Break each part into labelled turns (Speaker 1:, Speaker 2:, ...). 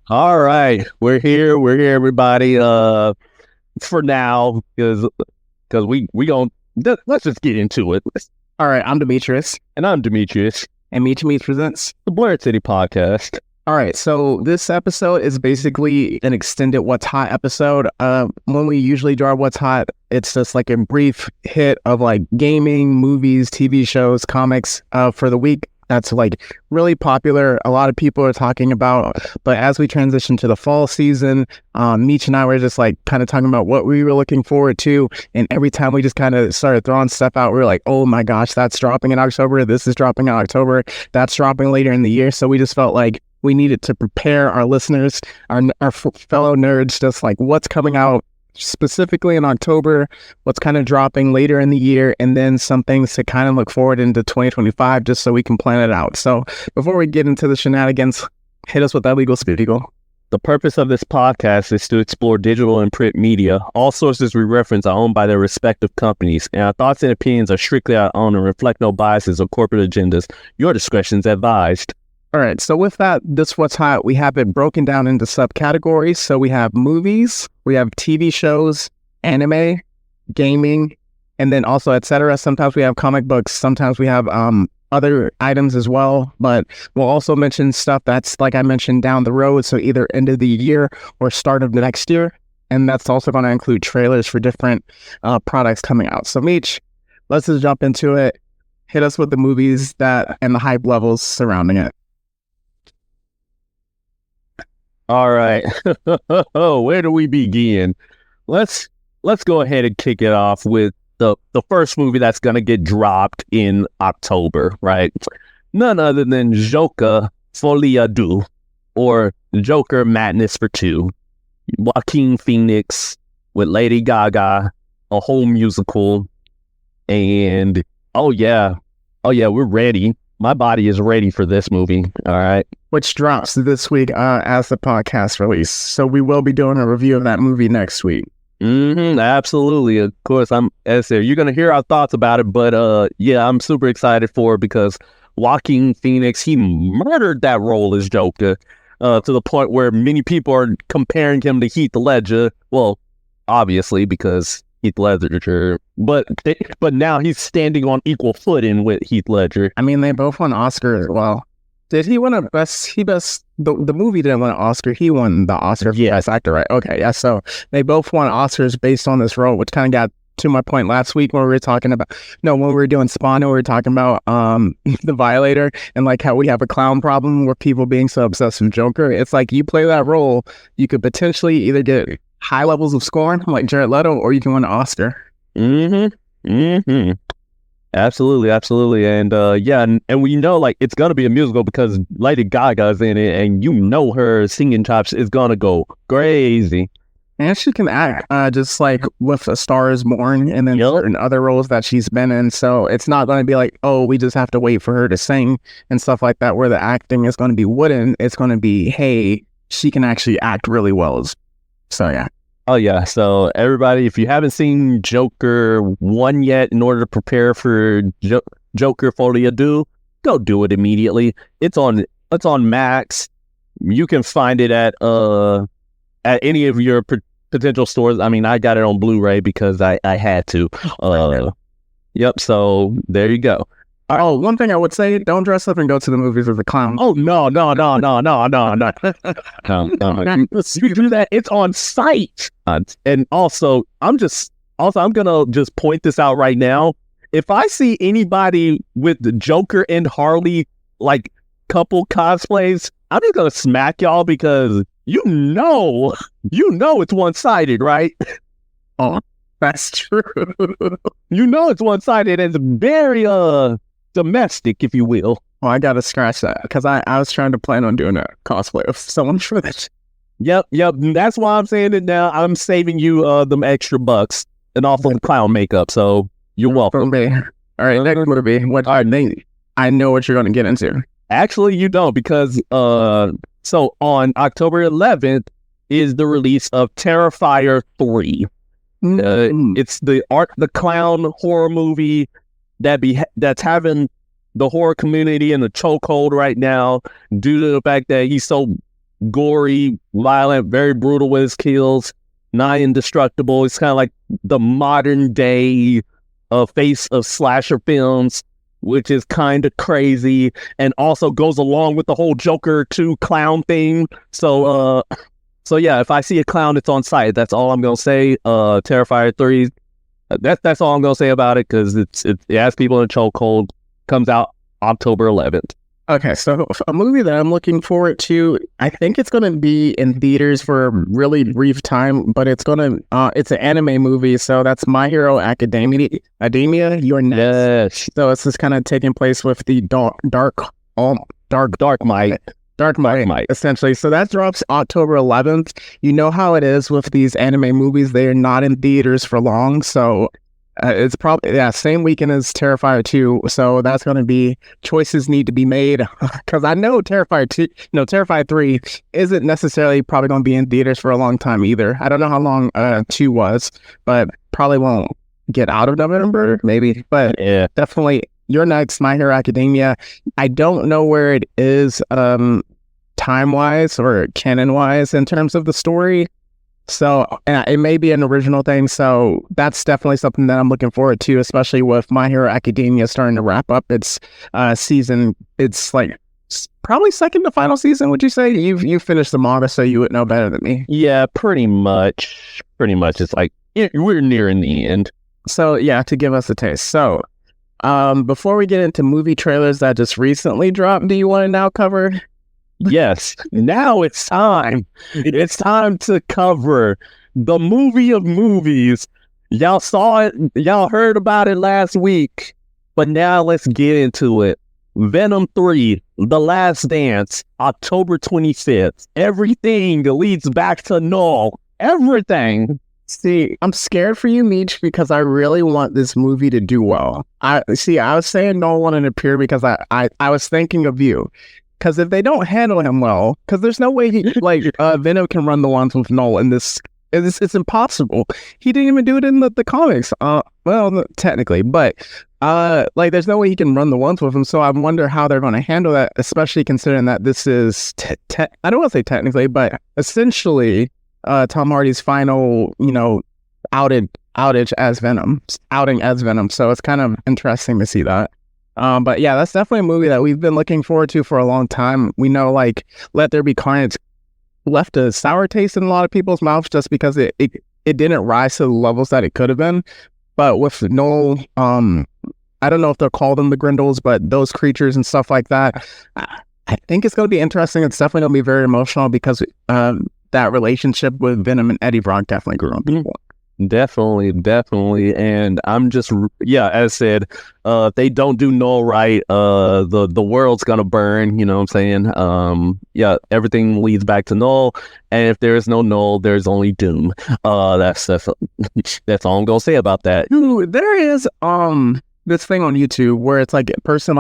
Speaker 1: All right, we're here. We're here, everybody. For now, because we gon' let's just get into it.
Speaker 2: All right, I'm Demetrius,
Speaker 1: And I'm Demetrius,
Speaker 2: and Meet Me presents.
Speaker 1: the Blerd City podcast.
Speaker 2: All right, so this episode is basically an extended What's Hot episode. When we usually draw What's Hot, it's just like a brief hit of like gaming, movies, TV shows, comics for the week. That's like really popular. A lot of people are talking about, but as we transition to the fall season, Meech and I were just like kind of talking about what we were looking forward to. And every time we just kind of started throwing stuff out, we were like, oh my gosh, that's dropping in October. This is dropping in October. That's dropping later in the year. So we just felt like we needed to prepare our listeners, our fellow nerds, just like what's coming out specifically in October, what's kind of dropping later in the year, and then some things to kind of look forward into 2025 just so we can plan it out. So before we get into the shenanigans, hit us with that legal speed, Eagle.
Speaker 1: The purpose of this podcast is to explore digital and print media. All sources we reference are owned by their respective companies, and our thoughts and opinions are strictly our own and reflect no biases or corporate agendas. Your discretion is advised.
Speaker 2: All right, so with that, this What's Hot, we have it broken down into subcategories. So we have movies, we have TV shows, anime, gaming, and then also etc. Sometimes we have comic books, sometimes we have other items as well, but we'll also mention stuff that's, like I mentioned, down the road, so either end of the year or start of the next year, and that's also going to include trailers for different products coming out. So Meech, let's just jump into it. Hit us with the movies that and the hype levels surrounding it.
Speaker 1: All right. Where do we begin? Let's go ahead and kick it off with the first movie that's gonna get dropped in October, right? None other than Joker Folie à Deux, or Joker Madness for Two. Joaquin Phoenix with Lady Gaga, a whole musical, and oh yeah, we're ready. My body is ready for this movie. All right.
Speaker 2: Which drops this week as the podcast release. So we will be doing a review of that movie next week.
Speaker 1: Absolutely. Of course, you're going to hear our thoughts about it, but yeah, I'm super excited for it because Joaquin Phoenix, he murdered that role as Joker to the point where many people are comparing him to Heath Ledger. Well, obviously, because Heath Ledger, but now he's standing on equal footing with Heath Ledger.
Speaker 2: I mean, they both won Oscar as well. Did he win the movie didn't win an Oscar. He won the Oscar for Best Actor, right? Okay, yeah. So they both won Oscars based on this role, which kind of got to my point last week when we were talking about, when we were doing Spawn, we were talking about The Violator and like how we have a clown problem with people being so obsessed with Joker. It's like you play that role, you could potentially either get high levels of scorn like Jared Leto, or you can win an Oscar.
Speaker 1: Absolutely. And yeah, and we know like it's gonna be a musical because Lady Gaga's in it, and her singing chops is gonna go crazy.
Speaker 2: And she can act just like with A Star Is Born and then certain other roles that she's been in. So it's not going to be like, oh, we just have to wait for her to sing and stuff like that, where the acting is going to be wooden. It's going to be, hey, she can actually act really well. So yeah.
Speaker 1: Oh yeah. So everybody, if you haven't seen Joker 1 yet, in order to prepare for Joker Folie à Deux, go do it immediately. It's on Max. You can find it at any of your potential stores. I mean, I got it on Blu-ray because I had to. Yep. So there you go.
Speaker 2: Oh, one thing I would say, don't dress up and go to the movies as a clown.
Speaker 1: Oh, no. You do that, it's on site. And also, I'm gonna just point this out right now. If I see anybody with the Joker and Harley, like, couple cosplays, I'm just gonna smack y'all because you know it's one-sided, right?
Speaker 2: Oh, that's true.
Speaker 1: It's one-sided and it's very, domestic, if you will.
Speaker 2: Oh, I gotta scratch that because I was trying to plan on doing a cosplay of someone for this.
Speaker 1: Yep. That's why I'm saying it now. I'm saving you them extra bucks and also the clown makeup. So you're welcome.
Speaker 2: All right, next movie. I know what you're gonna get into.
Speaker 1: Actually, you don't, because so on October 11th is the release of Terrifier 3. It's the clown horror movie that's having the horror community in a chokehold right now due to the fact that he's so gory, violent, very brutal with his kills, nigh indestructible. It's kind of like the modern day face of slasher films, which is kind of crazy and also goes along with the whole Joker 2 clown thing. So yeah, if I see a clown, it's on sight. That's all I'm gonna say. Terrifier 3, that's all I'm gonna say about it, because it has people in a chokehold. Comes out October 11th.
Speaker 2: Okay, so a movie that I'm looking forward to, I think it's going to be in theaters for a really brief time, but it's an anime movie, so that's My Hero Academia, You're Next.
Speaker 1: Yes.
Speaker 2: So it's just kind of taking place with the Dark Might, essentially. So that drops October 11th. You know how it is with these anime movies, they're not in theaters for long, so it's probably, same weekend as Terrifier 2, so that's going to be, choices need to be made, because I know Terrifier 3 isn't necessarily probably going to be in theaters for a long time either. I don't know how long 2 was, but probably won't get out of November, maybe, but yeah, definitely You're Next, My Hero Academia. I don't know where it is time-wise or canon-wise in terms of the story. So it may be an original thing. So that's definitely something that I'm looking forward to, especially with My Hero Academia starting to wrap up its season. It's like probably second to final season. Would you say you finished the manga, so you would know better than me?
Speaker 1: Yeah, pretty much. It's like we're nearing the end.
Speaker 2: So yeah, to give us a taste. So before we get into movie trailers that just recently dropped, do you want to now cover?
Speaker 1: Yes, now it's time. It's time to cover the movie of movies. Y'all saw it. Y'all heard about it last week. But now let's get into it. Venom 3, The Last Dance, October 25th. Everything leads back to Null. Everything.
Speaker 2: See, I'm scared for you, Meech, because I really want this movie to do well. I was saying Null wanted to appear because I was thinking of you. Because if they don't handle him well, because there's no way Venom can run the ones with Null in this. It's impossible. He didn't even do it in the comics. Well, technically, but there's no way he can run the ones with him. So I wonder how they're going to handle that, especially considering that this is I don't want to say technically, but essentially Tom Hardy's final, outing as Venom. So it's kind of interesting to see that. But yeah, that's definitely a movie that we've been looking forward to for a long time. We know, Let There Be Carnage left a sour taste in a lot of people's mouths just because it didn't rise to the levels that it could have been. But with Null, I don't know if they'll call them the Grindles, but those creatures and stuff like that, I think it's going to be interesting. It's definitely going to be very emotional because that relationship with Venom and Eddie Brock definitely grew on people.
Speaker 1: Definitely. And I'm just, as I said, if they don't do Null right, the world's gonna burn, you know what I'm saying? Everything leads back to Null, and if there is no Null, there's only Doom. That's all I'm gonna say about that.
Speaker 2: Dude, there is this thing on YouTube where it's like a person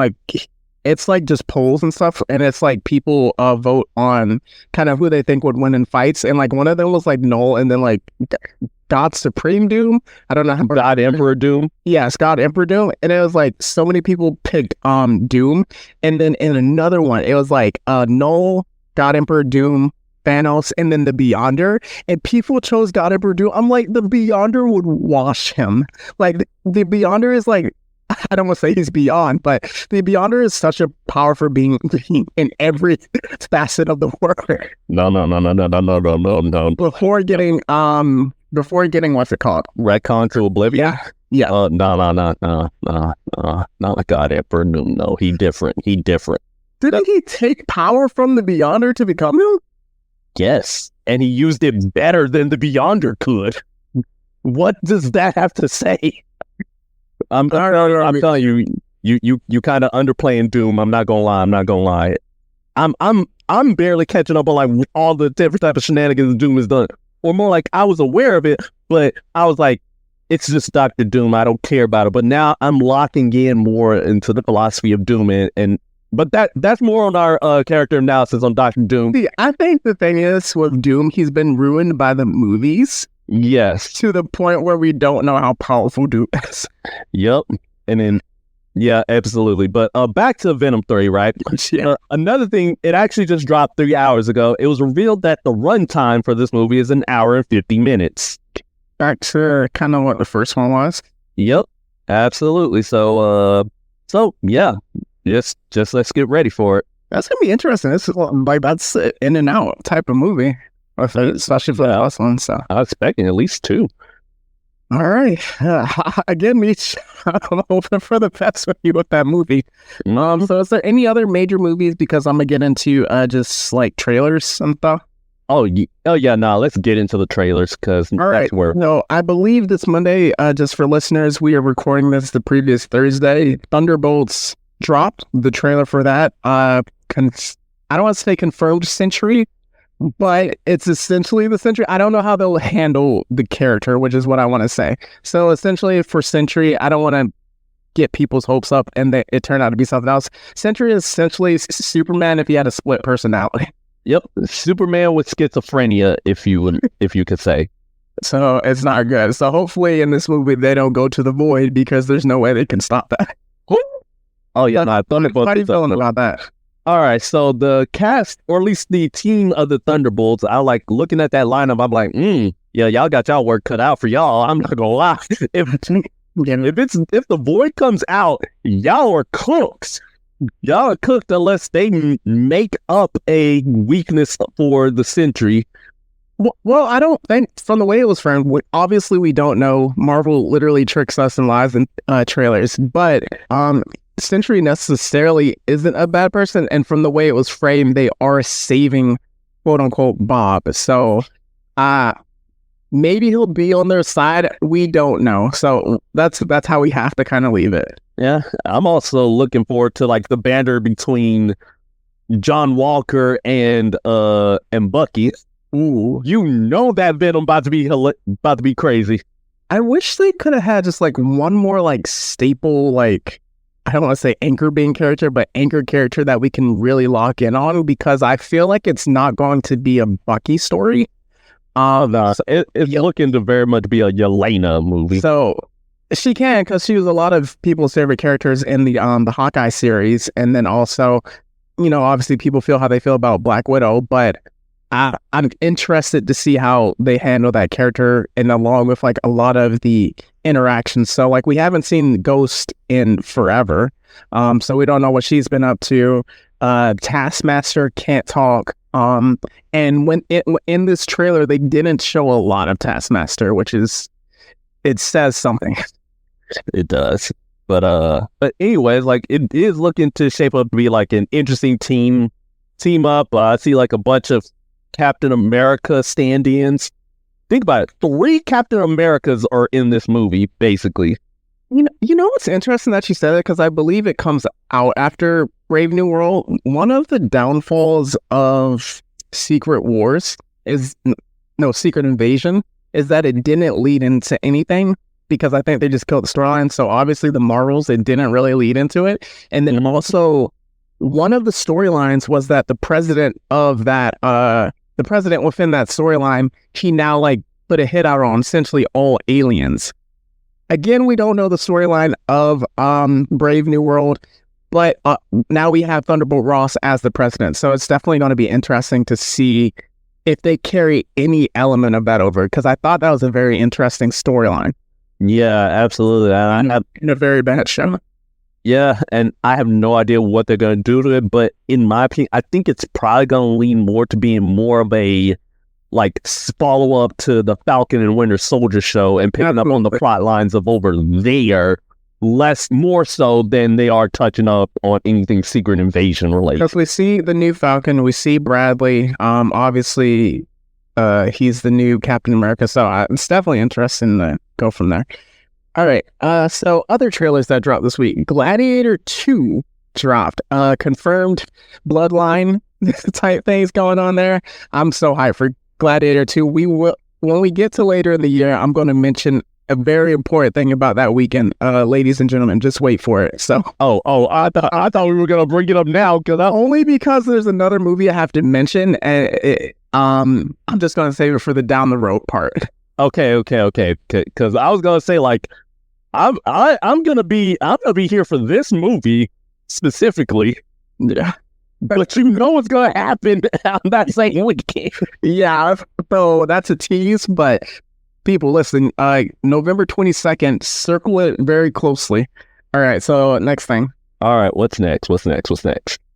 Speaker 2: it's like just polls and stuff, and it's like people vote on kind of who they think would win in fights, and one of them was Null, and then God Supreme Doom. I don't know how.
Speaker 1: God Emperor Doom.
Speaker 2: Yes, God Emperor Doom, and it was so many people picked Doom, and then in another one it was Null, God Emperor Doom, Thanos, and then the Beyonder, and people chose God Emperor Doom. I'm like, the Beyonder would wash him. The Beyonder is I don't want to say he's beyond, but the Beyonder is such a powerful being in every facet of the world.
Speaker 1: No.
Speaker 2: Before getting what's it called?
Speaker 1: Retcon to Oblivion?
Speaker 2: Yeah.
Speaker 1: No. Not like God Emperor Doom. No, he different.
Speaker 2: Didn't he take power from the Beyonder to become him?
Speaker 1: Yes, and he used it better than the Beyonder could. What does that have to say? I'm telling you, you kind of underplaying Doom. I'm not gonna lie. I'm barely catching up on all the different type of shenanigans Doom has done, or more I was aware of it, but I was it's just Dr. Doom. I don't care about it. But now I'm locking in more into the philosophy of Doom, but that's more on our character analysis on Dr. Doom.
Speaker 2: See, I think the thing is with Doom, he's been ruined by the movies.
Speaker 1: Yes.
Speaker 2: To the point where we don't know how powerful Doom is.
Speaker 1: Yep. And then Yeah, absolutely. But back to Venom 3, right?
Speaker 2: Yeah.
Speaker 1: Another thing, it actually just dropped 3 hours ago. It was revealed that the runtime for this movie is 1 hour and 50 minutes.
Speaker 2: Back to kind of what the first one was.
Speaker 1: Yep, absolutely. So yeah, just let's get ready for it.
Speaker 2: That's gonna be interesting. This is like that's an in and out type of movie, especially for the last one. So
Speaker 1: I'm expecting at least 2.
Speaker 2: all right, again, Meech, I'm hoping for the best with you with that movie. So is there any other major movies? Because I'm gonna get into just like trailers and stuff.
Speaker 1: Oh yeah, let's get into the trailers because
Speaker 2: All right.
Speaker 1: where.
Speaker 2: No, I believe this Monday, just for listeners, we are recording this the previous Thursday. Thunderbolts dropped the trailer for that. I don't want to say confirmed Century, but it's essentially the Century. I don't know how they'll handle the character, which is what I want to say. So essentially for Century, I don't want to get people's hopes up and it turned out to be something else. Century is essentially Superman if he had a split personality.
Speaker 1: Yep, Superman with schizophrenia, if you could say.
Speaker 2: So it's not good. So hopefully in this movie they don't go to the void because there's no way they can stop that.
Speaker 1: Oh yeah, no,
Speaker 2: How are you feeling about that?
Speaker 1: All right, so the cast, or at least the team of the Thunderbolts, I like looking at that lineup. I'm like, yeah, y'all got y'all work cut out for y'all. I'm not gonna lie. If the void comes out, y'all are cooked. Y'all are cooked unless they make up a weakness for the Sentry.
Speaker 2: Well, I don't think from the way it was framed, obviously we don't know. Marvel literally tricks us in lies and trailers, but Sentry necessarily isn't a bad person, and from the way it was framed, they are saving quote unquote Bob. So maybe he'll be on their side. We don't know. So that's how we have to kind of leave it.
Speaker 1: Yeah, I'm also looking forward to like the banter between John Walker and Bucky. Ooh, you know that Venom about to be crazy.
Speaker 2: I wish they could have had just like one more like staple, like I don't want to say anchor being character, but anchor character that we can really lock in on, because I feel like it's not going to be a Bucky story.
Speaker 1: No, it's looking to very much be a Yelena movie.
Speaker 2: So she can, because she was a lot of people's favorite characters in the Hawkeye series, and then also, you know, obviously people feel how they feel about Black Widow, but I'm interested to see how they handle that character, and along with like a lot of the interactions. So like we haven't seen Ghost in forever, so we don't know what she's been up to. Taskmaster can't talk. And when in this trailer they didn't show a lot of Taskmaster, which is, it says something.
Speaker 1: It does. But anyways, like it is looking to shape up to be like an interesting team up. I see like a bunch of Captain America stand-ins. Think about it. 3 Captain Americas are in this movie, basically.
Speaker 2: You know what's interesting that you said it, because I believe it comes out after Brave New World. One of the downfalls of Secret Invasion is that it didn't lead into anything, because I think they just killed the storyline. So obviously the Marvels, it didn't really lead into it. And then also one of the storylines was that the president of that, the president within that storyline, he now like put a hit out on essentially all aliens. Again, we don't know the storyline of Brave New World, but now we have Thunderbolt Ross as the president. So it's definitely going to be interesting to see if they carry any element of that over, because I thought that was a very interesting storyline.
Speaker 1: Yeah, absolutely.
Speaker 2: In a very bad show.
Speaker 1: Yeah, and I have no idea what they're going to do to it, but in my opinion, I think it's probably going to lean more to being more of a like follow-up to the Falcon and Winter Soldier show and picking up on the plot lines of over there, more so than they are touching up on anything Secret Invasion related.
Speaker 2: Because we see the new Falcon, we see Bradley, obviously he's the new Captain America, so it's definitely interesting to go from there. All right, so other trailers that dropped this week. Gladiator 2 dropped, confirmed Bloodline type things going on there. I'm so hyped for Gladiator 2. When we get to later in the year, I'm going to mention a very important thing about that weekend, ladies and gentlemen. Just wait for it. So,
Speaker 1: I thought we were gonna bring it up now,
Speaker 2: only because there's another movie I have to mention, and I'm just gonna save it for the down the road part.
Speaker 1: Okay. Because I was gonna say like I'm gonna be here for this movie specifically.
Speaker 2: Yeah.
Speaker 1: But you know what's gonna happen on that same weekend.
Speaker 2: Yeah, so that's a tease, but people listen, November 22nd, circle it very closely. All right, so next thing.
Speaker 1: All right, what's next?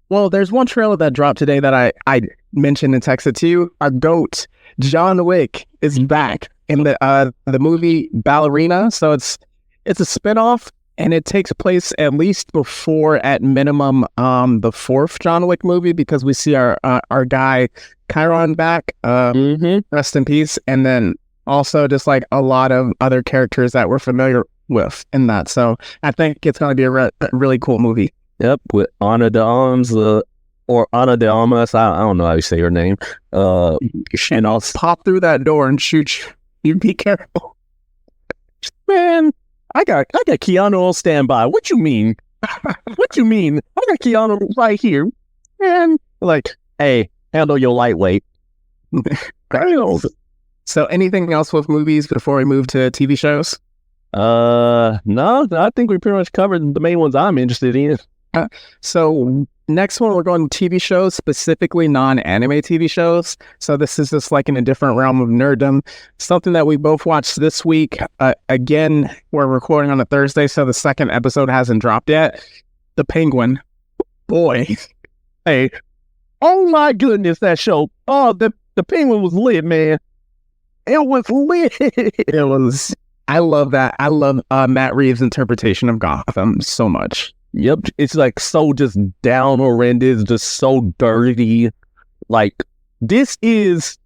Speaker 2: Well, there's one trailer that dropped today that I mentioned and texted to you. Our GOAT, John Wick, is back in the movie Ballerina. So it's a spinoff, and it takes place at least before, at minimum, the fourth John Wick movie, because we see our guy Chiron back. Rest in peace. And then also just like a lot of other characters that we're familiar with in that. So I think it's going to be a really cool movie.
Speaker 1: Yep, with Ana de Armas, or Ana de Armas. I don't know how you say her name.
Speaker 2: And I'll pop through that door and shoot you. You be careful,
Speaker 1: man. I got Keanu on standby. What you mean? What you mean? I got Keanu right here, man. Like, hey, handle your lightweight.
Speaker 2: So, anything else with movies before we move to TV shows?
Speaker 1: No, I think we pretty much covered the main ones I'm interested in.
Speaker 2: So next one, we're going TV shows, specifically non-anime TV shows. So this is just like in a different realm of nerddom. Something that we both watched this week. Again, we're recording on a Thursday, so the second episode hasn't dropped yet. The Penguin. Boy.
Speaker 1: Hey. Oh my goodness, that show. Oh, the Penguin was lit, man. It was lit.
Speaker 2: It was. I love that. I love Matt Reeves' interpretation of Gotham so much.
Speaker 1: Yep, it's like so just down horrendous, just so dirty. Like, this is,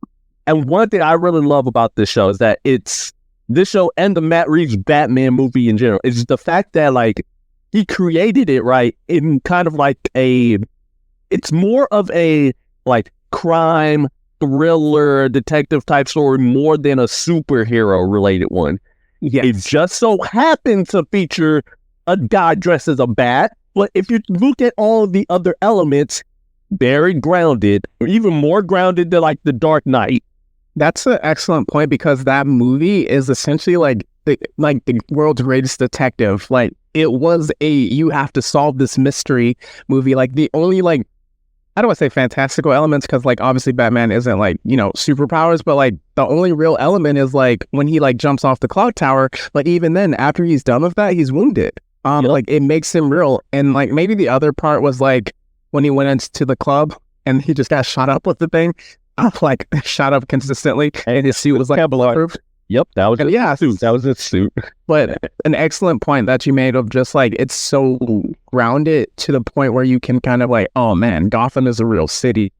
Speaker 1: and one thing I really love about this show is that it's this show and the Matt Reeves Batman movie in general. It's the fact that like he created it right in kind of like it's more of a like crime thriller detective type story more than a superhero related one.
Speaker 2: Yes.
Speaker 1: It just so happens to feature a guy dressed as a bat, but if you look at all the other elements, very grounded, or even more grounded than like The Dark Knight.
Speaker 2: That's an excellent point, because that movie is essentially like the world's greatest detective. Like, it was you have to solve this mystery movie. Like, the only like, I don't want to say fantastical elements, because like obviously Batman isn't like, you know, superpowers, but like the only real element is like when he like jumps off the clock tower. But even then, after he's done with that, he's wounded. Like, it makes him real. And like maybe the other part was like when he went into the club and he just got shot up with the thing, like shot up consistently, and his suit was like bulletproof.
Speaker 1: Yep, that was his suit. That was his suit.
Speaker 2: But an excellent point that you made of just like it's so grounded to the point where you can kind of like, oh man, Gotham is a real city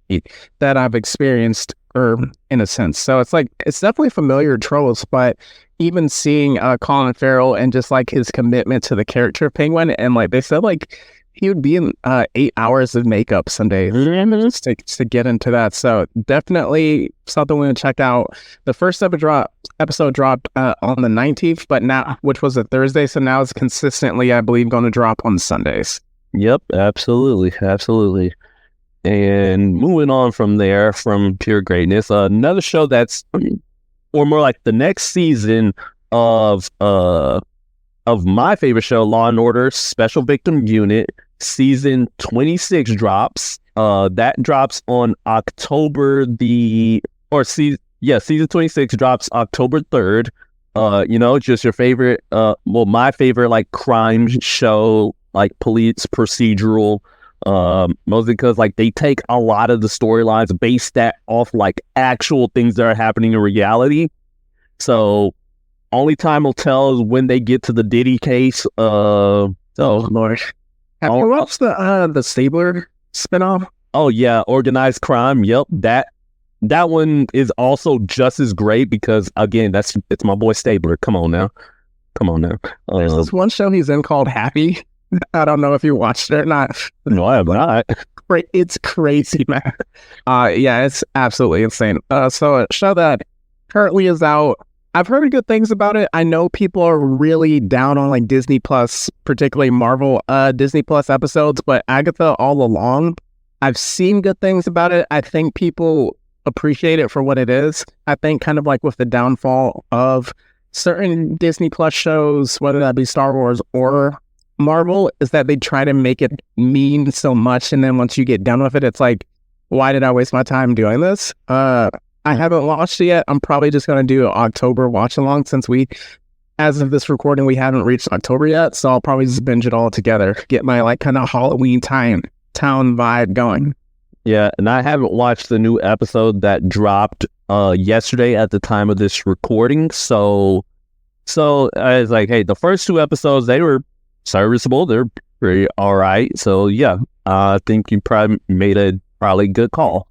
Speaker 2: that I've experienced, or in a sense. So it's like it's definitely familiar tropes, but even seeing Colin Farrell and just like his commitment to the character of Penguin, and like they said, like he would be in 8 hours of makeup some days just to get into that. So definitely something we're gonna check out. The first episode dropped on the 19th, but now, which was a Thursday, so now it's consistently, I believe, going to drop on Sundays.
Speaker 1: Yep, absolutely. And moving on from there, from pure greatness, another show that's, or more like the next season of my favorite show, Law and Order Special Victim Unit, season 26 drops. That drops on season 26 drops October 3rd. You know, just your favorite, my favorite like crime show, like police procedural. Mostly because like they take a lot of the storylines based that off like actual things that are happening in reality. So only time will tell is when they get to the Diddy case. Oh Lord,
Speaker 2: have you watched the Stabler spinoff?
Speaker 1: Oh yeah, Organized Crime. Yep, that one is also just as great, because again, it's my boy Stabler. Come on now.
Speaker 2: There's this one show he's in called Happy. I don't know if you watched it or not.
Speaker 1: No, I have not.
Speaker 2: It's crazy, man. Yeah, it's absolutely insane. So a show that currently is out. I've heard good things about it. I know people are really down on like Disney Plus, particularly Marvel Disney Plus episodes, but Agatha all along, I've seen good things about it. I think people appreciate it for what it is. I think kind of like with the downfall of certain Disney Plus shows, whether that be Star Wars or Marvel, is that they try to make it mean so much, and then once you get done with it, it's like, why did I waste my time doing this? I haven't watched it yet. I'm probably just gonna do an October watch along, since as of this recording, we haven't reached October yet, so I'll probably just binge it all together, get my like kind of Halloween town vibe going.
Speaker 1: Yeah, and I haven't watched the new episode that dropped yesterday at the time of this recording. So I was like, hey, the first 2 episodes, they were serviceable. They're pretty all right. So yeah, I think you probably made a probably good call.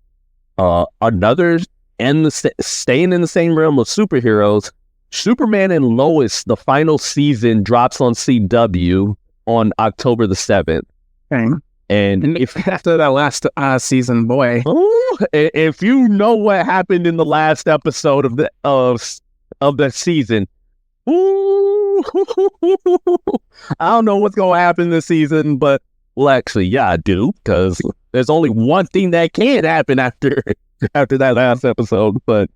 Speaker 1: Another and staying in the same realm of superheroes, Superman and Lois, the final season drops on CW on October the 7th.
Speaker 2: Okay.
Speaker 1: And if
Speaker 2: after that last season, boy,
Speaker 1: if you know what happened in the last episode of the season, I don't know what's gonna happen this season, but well, actually, yeah, I do, because there's only one thing that can happen after that last episode. But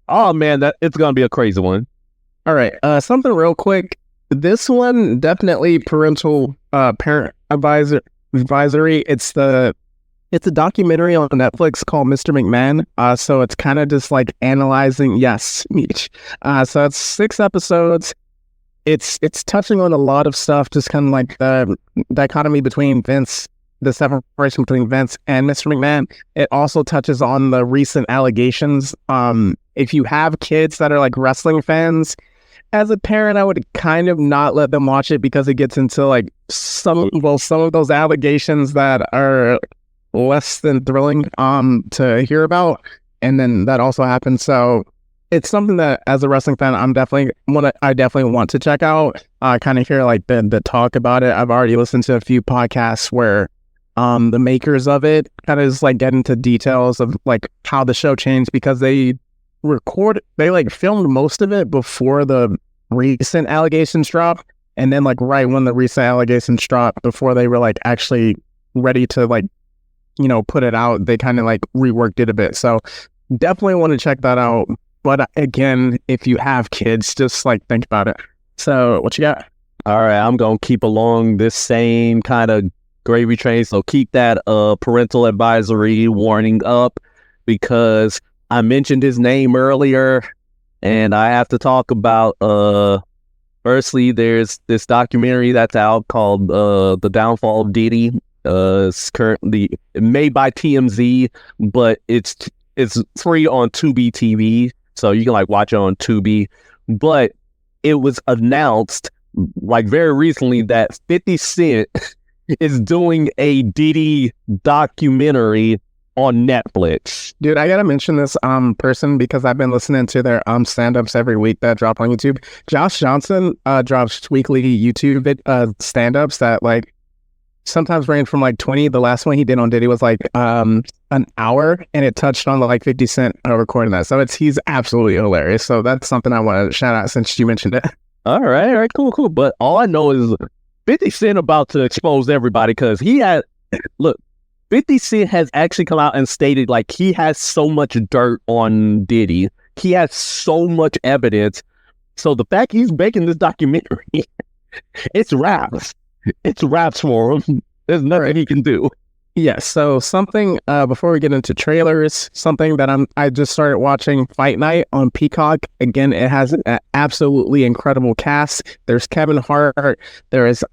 Speaker 1: oh man, it's gonna be a crazy one.
Speaker 2: All right, something real quick. This one definitely parental parent advisory. It's a documentary on Netflix called Mr. McMahon. So it's kind of just like analyzing, yes, Meech. So it's 6 episodes. It's touching on a lot of stuff, just kind of like the dichotomy between Vince, the separation between Vince and Mr. McMahon. It also touches on the recent allegations. If you have kids that are like wrestling fans, as a parent, I would kind of not let them watch it, because it gets into like some of those allegations that are less than thrilling to hear about, and then that also happens. So it's something that, as a wrestling fan, I definitely want to check out. Kind of hear like the talk about it. I've already listened to a few podcasts where the makers of it kind of just like get into details of like how the show changed, because they like filmed most of it before the recent allegations dropped, and then like right when the recent allegations dropped, before they were like actually ready to like, you know, put it out, they kind of like reworked it a bit. So definitely want to check that out. But again, if you have kids, just like think about it. So what you got?
Speaker 1: All right, I'm gonna keep along this same kind of gravy train. So keep that parental advisory warning up, because I mentioned his name earlier, and I have to talk about, firstly, there's this documentary that's out called The Downfall of Diddy. It's currently made by TMZ, but it's free on Tubi TV, so you can like watch it on Tubi. But it was announced like very recently that 50 Cent is doing a Diddy documentary on Netflix.
Speaker 2: Dude, I gotta mention this person, because I've been listening to their stand-ups every week that drop on YouTube. Josh Johnson drops weekly YouTube stand-ups that like sometimes range from like 20. The last one he did on Diddy was like an hour, and it touched on the like 50 Cent recording that. So he's absolutely hilarious. So that's something I want to shout out since you mentioned it.
Speaker 1: All right, cool. But all I know is 50 Cent about to expose everybody, because he had 50 Cent has actually come out and stated like he has so much dirt on Diddy. He has so much evidence. So the fact he's making this documentary, it's raps. It's raps for him. There's nothing he can do.
Speaker 2: Yes. So something before we get into trailers, something that I just started watching, Fight Night on Peacock. Again, it has an absolutely incredible cast. There's Kevin Hart. There is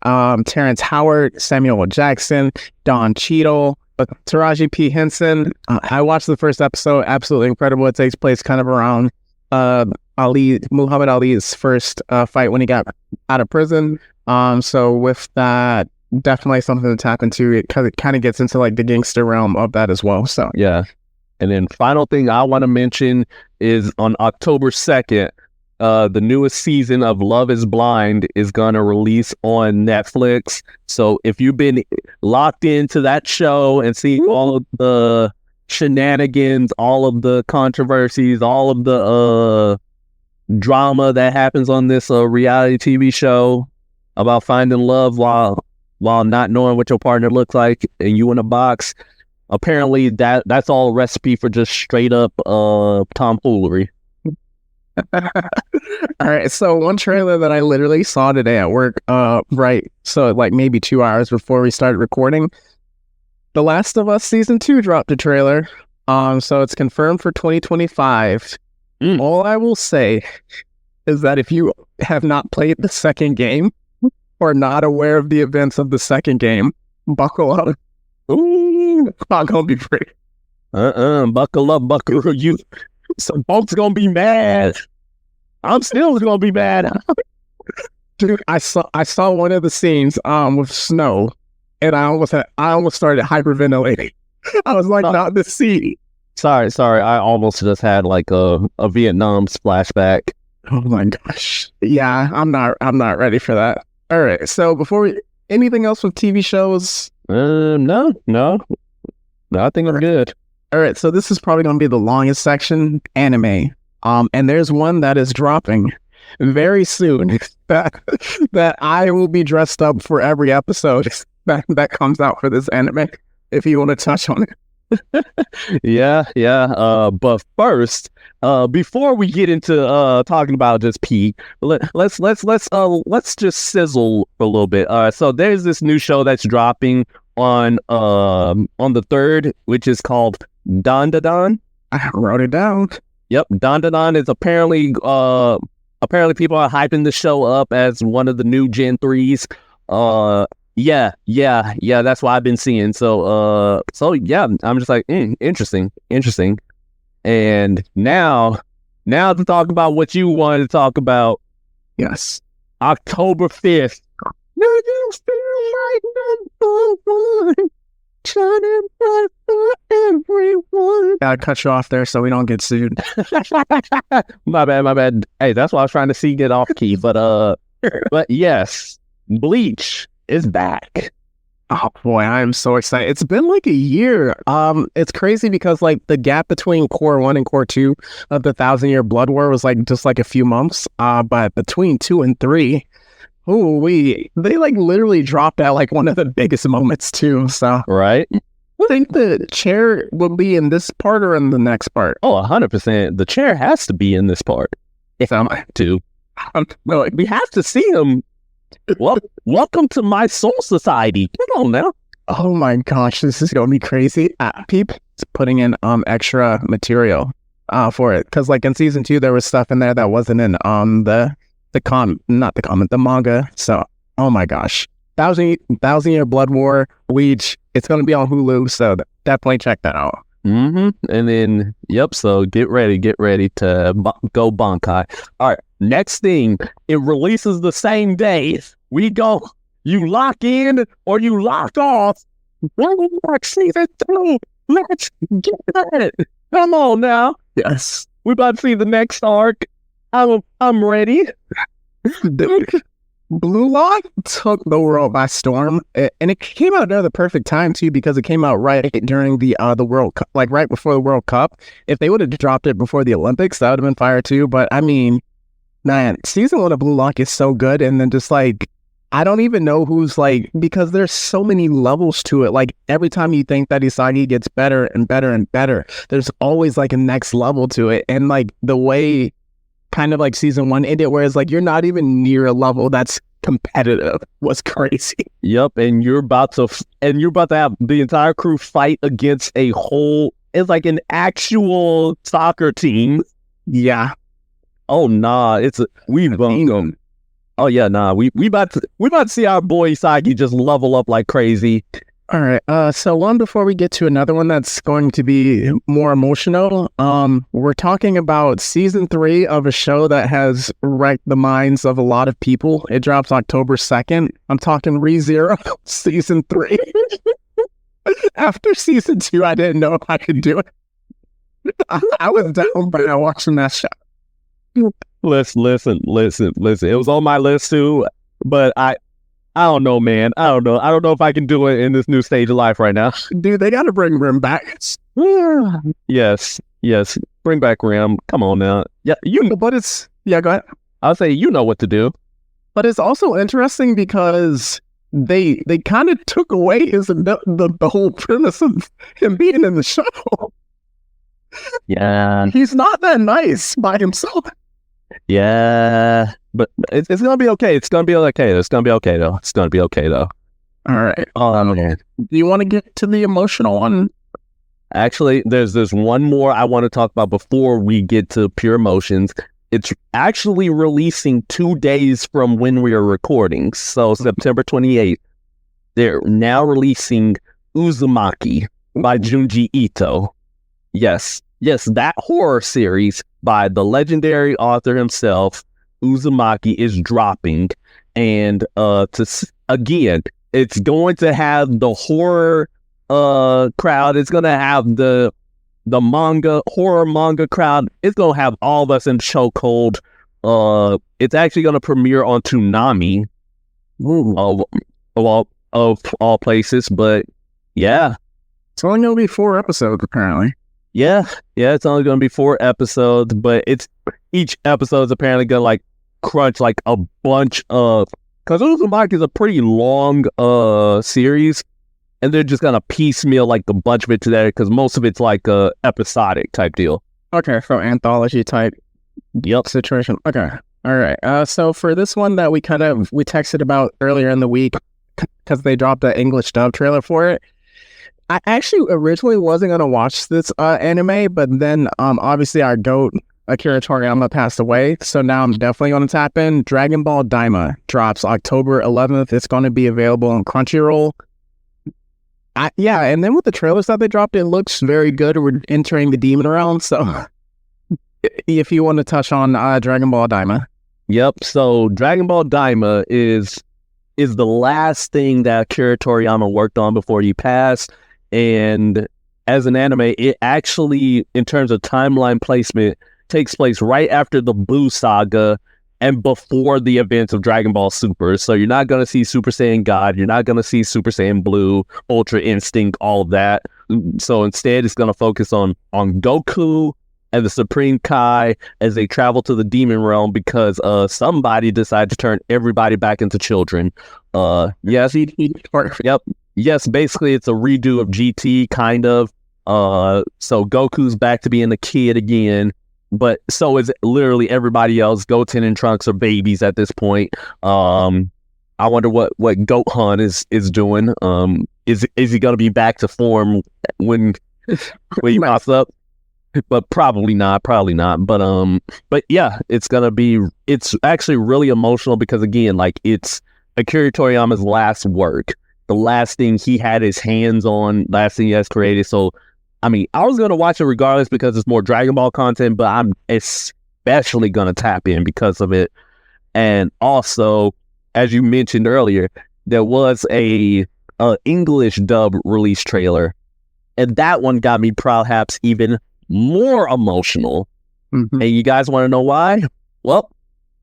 Speaker 2: Terrence Howard, Samuel L. Jackson, Don Cheadle, Taraji P. Henson. I watched the first episode. Absolutely incredible. It takes place kind of around Muhammad Ali's first fight when he got out of prison. So with that, definitely something to tap into. It kind of gets into like the gangster realm of that as well. So
Speaker 1: yeah. And then final thing I want to mention is on October 2nd, the newest season of Love is Blind is going to release on Netflix. So if you've been locked into that show and seeing all of the shenanigans, all of the controversies, all of the drama that happens on this reality TV show about finding love while not knowing what your partner looks like and you in a box, apparently that's all a recipe for just straight up tomfoolery.
Speaker 2: All right, so one trailer that I literally saw today at work, right, so like maybe 2 hours before we started recording, The Last of Us Season 2 dropped a trailer. So it's confirmed for 2025. All I will say is that if you have not played the second game or not aware of the events of the second game, buckle up. Ooh, it's not gonna be pretty.
Speaker 1: Buckle up, buckle. You, some folks gonna be mad. I'm still gonna be mad.
Speaker 2: Dude, I saw one of the scenes with snow, and I almost started hyperventilating. I was like, not the scene.
Speaker 1: Sorry. I almost just had like a Vietnam splashback.
Speaker 2: Oh my gosh. Yeah, I'm not ready for that. All right. So anything else with TV shows?
Speaker 1: No. I think I'm good.
Speaker 2: All right. So this is probably going to be the longest section, anime. And there's one that is dropping very soon that I will be dressed up for every episode that comes out for this anime. If you want to touch on it.
Speaker 1: Yeah. But first, before we get into talking about just pee, let's just sizzle for a little bit. So there's this new show that's dropping on the 3rd, which is called Don.
Speaker 2: I wrote it down.
Speaker 1: Yep, Don is apparently people are hyping the show up as one of the new Gen 3s. Yeah, that's what I've been seeing. So yeah, I'm just like, interesting. And now to talk about what you wanted to talk about.
Speaker 2: Yes.
Speaker 1: October 5th. Everyone.
Speaker 2: Gotta cut you off there so we don't get sued.
Speaker 1: My bad. Hey, that's why I was trying to see get off key. But yes, Bleach is back.
Speaker 2: Oh boy, I am so excited. It's been like a year. It's crazy because like the gap between Core 1 and Core 2 of the 1,000-Year Blood War was like just like a few months. But between 2 and 3, they like literally dropped at like one of the biggest moments too. So
Speaker 1: right.
Speaker 2: I think the chair will be in this part or in the next part.
Speaker 1: Oh, 100%. The chair has to be in this part. If I'm to. Well, we have to see him. Well, welcome to my soul society. Come on now.
Speaker 2: Oh my gosh, this is gonna be crazy. Peep's putting in extra material for it because like in season 2 there was stuff in there that wasn't in the manga. So oh my gosh, 1,000-Year Blood War, Bleach. It's gonna be on Hulu, so definitely check that out.
Speaker 1: And then so get ready to go Bankai. All right, next thing, it releases the same day. We go, you lock in or you lock off. Season 2. Let's get it. Come on now.
Speaker 2: Yes,
Speaker 1: we about to see the next arc. I'm ready.
Speaker 2: Blue Lock took the world by storm, and it came out at the perfect time too because it came out right during the World Cup, like right before the World Cup. If they would have dropped it before the Olympics, that would have been fire too. But I mean, man, season 1 of Blue Lock is so good, and then just like I don't even know who's like because there's so many levels to it. Like every time you think that Isagi gets better and better and better, there's always like a next level to it, and like the way kind of like season 1 ended, whereas like you're not even near a level that's competitive was crazy.
Speaker 1: Yep, and you're about to have the entire crew fight against it's like an actual soccer team.
Speaker 2: Yeah.
Speaker 1: Oh nah, we about to see our boy Isagi just level up like crazy.
Speaker 2: All right. So one before we get to another one that's going to be more emotional, we're talking about season 3 of a show that has wrecked the minds of a lot of people. It drops October 2nd. I'm talking ReZero season 3. After season 2, I didn't know if I could do it. I was down by watching that show.
Speaker 1: Listen. It was on my list too, but I don't know, man. I don't know if I can do it in this new stage of life right now.
Speaker 2: Dude, they got to bring Rim back.
Speaker 1: Yes. Bring back Rim. Come on now. Yeah,
Speaker 2: go ahead.
Speaker 1: I'll say you know what to do.
Speaker 2: But it's also interesting because they kind of took away the whole premise of him being in the show.
Speaker 1: Yeah.
Speaker 2: He's not that nice by himself.
Speaker 1: Yeah, but it's gonna be okay. It's gonna be okay. It's gonna be okay though. It's gonna be okay though.
Speaker 2: All right.
Speaker 1: Man.
Speaker 2: Do you want to get to the emotional one?
Speaker 1: Actually, there's one more I want to talk about before we get to pure emotions. It's actually releasing 2 days from when we are recording. So September 28th, they're now releasing Uzumaki by Junji Ito. Yes, that horror series by the legendary author himself, Uzumaki, is dropping. And again, it's going to have the horror crowd. It's going to have the horror manga crowd. It's going to have all of us in chokehold. It's actually going to premiere on Toonami of all places. But yeah,
Speaker 2: it's only going to be 4 episodes apparently.
Speaker 1: Yeah, it's only going to be 4 episodes, but each episode is apparently going to like crunch like a bunch of, because Uzumaki is a pretty long series, and they're just going to piecemeal like a bunch of it together because most of it's like a episodic type deal.
Speaker 2: Okay, so anthology type situation. Okay, all right. So for this one that we texted about earlier in the week, because they dropped an English dub trailer for it, I actually originally wasn't going to watch this anime, but then obviously our GOAT, Akira Toriyama, passed away, so now I'm definitely going to tap in. Dragon Ball Daima drops October 11th. It's going to be available on Crunchyroll. And then with the trailers that they dropped, it looks very good. We're entering the demon realm, so if you want to touch on Dragon Ball Daima.
Speaker 1: Yep, so Dragon Ball Daima is the last thing that Akira Toriyama worked on before he passed. And as an anime, it actually, in terms of timeline placement, takes place right after the Buu saga and before the events of Dragon Ball Super. So you're not going to see Super Saiyan God. You're not going to see Super Saiyan Blue, Ultra Instinct, all of that. So instead, it's going to focus on Goku and the Supreme Kai as they travel to the demon realm because somebody decided to turn everybody back into children. Yes, yep. Yes, basically it's a redo of GT, kind of. So Goku's back to being a kid again, but so is literally everybody else. Goten and Trunks are babies at this point. I wonder what Gohan is doing. Is he gonna be back to form when he pops up? But probably not. But yeah, it's actually really emotional because again, like it's Akira Toriyama's last work. The last thing he had his hands on, last thing he has created. So, I mean, I was going to watch it regardless because it's more Dragon Ball content, but I'm especially going to tap in because of it. And also, as you mentioned earlier, there was a English dub release trailer, and that one got me perhaps even more emotional. Mm-hmm. And you guys want to know why? Well,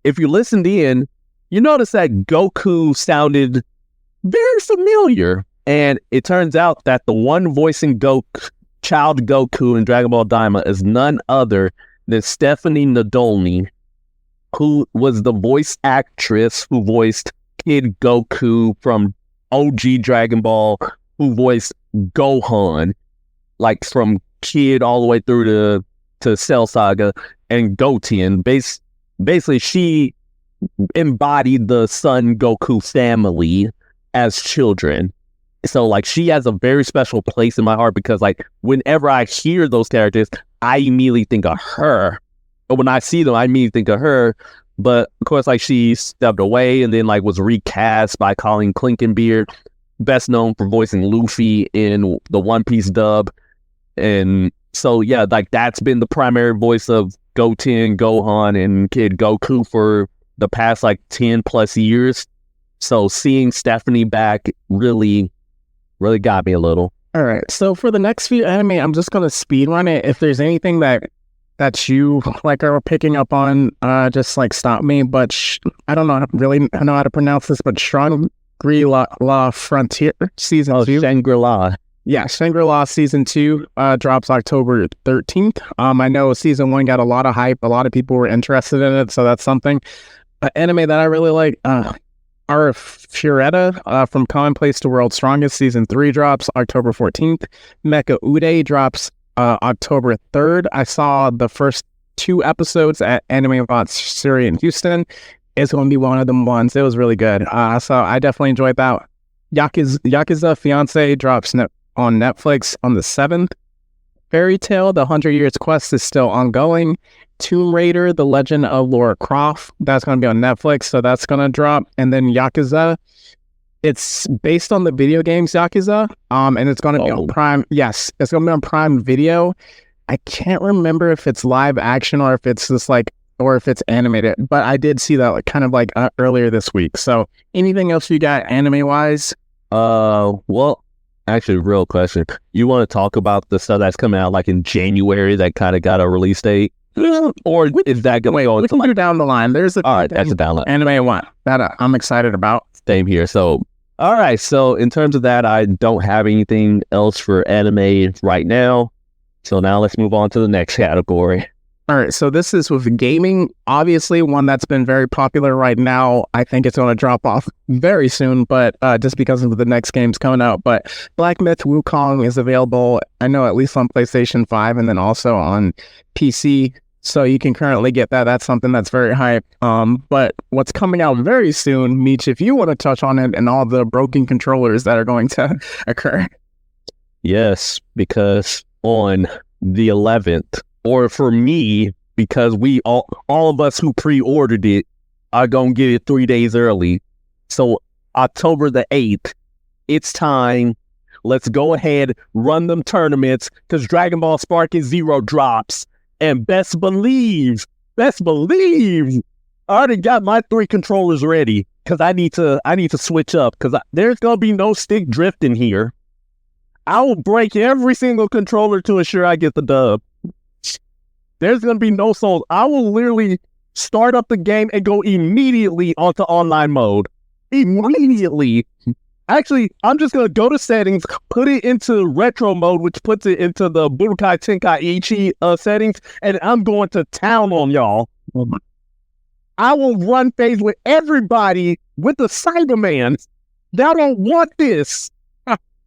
Speaker 1: if you listened in, you notice that Goku sounded very familiar, and it turns out that the one voicing child Goku in Dragon Ball Daima is none other than Stephanie Nadolny, who was the voice actress who voiced Kid Goku from OG Dragon Ball, who voiced Gohan, like from Kid all the way through to Cell Saga, and Goten. Basically, she embodied the Son Goku family as children. So like she has a very special place in my heart because like whenever I hear those characters, I immediately think of her. But when I see them, I immediately think of her. But of course, like she stepped away and then like was recast by Colleen Clinkenbeard, best known for voicing Luffy in the One Piece dub. And so yeah, like that's been the primary voice of Goten, Gohan, and Kid Goku for the past like 10 plus years. So seeing Stephanie back really got me a little.
Speaker 2: All right. So for the next few anime, I'm just going to speed run it. If there's anything that you like are picking up on, just like stop me. But I don't know how to pronounce this, but Shangri-La Frontier Season 2.
Speaker 1: Shangri-La.
Speaker 2: Yeah, Shangri-La Season 2 drops October 13th. I know Season 1 got a lot of hype. A lot of people were interested in it, so that's something. An anime that I really like, Our Fureta from Commonplace to World's Strongest Season 3 drops October 14th. Mecha Ude drops October 3rd. I saw the first 2 episodes at Anime Bot Siri in Houston. It's going to be one of them ones. It was really good. So I definitely enjoyed that. Yakuza Fiance drops on Netflix on the 7th. Fairy Tail, The 100 Years Quest is still ongoing. Tomb Raider, The Legend of Lara Croft, that's going to be on Netflix, so that's going to drop. And then Yakuza, it's based on the video games Yakuza, and it's going to be on Prime. Yes, it's going to be on Prime Video. I can't remember if it's live action or if it's just like, or if it's animated, but I did see that like kind of like earlier this week. So anything else you got anime-wise?
Speaker 1: Well, actually, real question. You want to talk about the stuff that's coming out like in January that kind of got a release date? Or is that going on?
Speaker 2: We can do down the line. There's a
Speaker 1: all right, that's a download.
Speaker 2: Anime one that I'm excited about.
Speaker 1: Same here. So, all right. So in terms of that, I don't have anything else for anime right now. So now let's move on to the next category.
Speaker 2: All right, so this is with gaming, obviously one that's been very popular right now. I think it's going to drop off very soon, but just because of the next games coming out. But Black Myth Wukong is available, I know, at least on PlayStation 5 and then also on PC. So you can currently get that. That's something that's very hype. But what's coming out very soon, Meech, if you want to touch on it and all the broken controllers that are going to occur.
Speaker 1: Yes, because on the 11th, or for me, because we all of us who pre-ordered it are gonna get it 3 days early. So October the 8th, it's time. Let's go ahead, run them tournaments, because Dragon Ball Sparking Zero drops. And best believe, I already got my 3 controllers ready, because I need to switch up, because there's gonna be no stick drifting here. I will break every single controller to ensure I get the dub. There's going to be no souls. I will literally start up the game and go immediately onto online mode. Immediately. Actually, I'm just going to go to settings, put it into retro mode, which puts it into the Budokai Tenkaichi settings, and I'm going to town on y'all. I will run phase with everybody with the Cyberman. Y'all don't want this.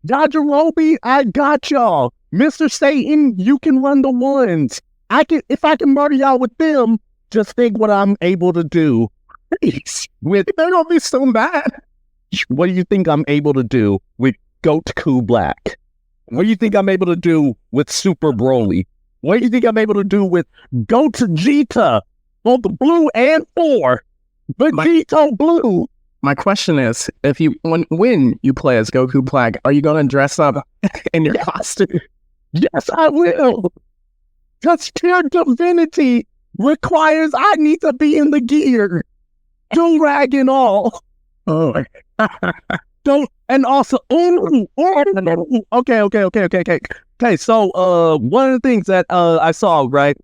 Speaker 1: Yajirobe, I got y'all. Mr. Satan, you can run the ones. If I can murder y'all with them, just think what I'm able to do. They're gonna be so mad. What do you think I'm able to do with Goku Black? What do you think I'm able to do with Super Broly? What do you think I'm able to do with Gogeta on the blue and 4? Vegito Blue.
Speaker 2: My question is, if you when you play as Goku Black, are you gonna dress up in your costume?
Speaker 1: Yes, I will. Because pure divinity requires I need to be in the gear. Do-rag and all.
Speaker 2: Oh.
Speaker 1: Don't, and also, okay. Okay, so one of the things that I saw, right,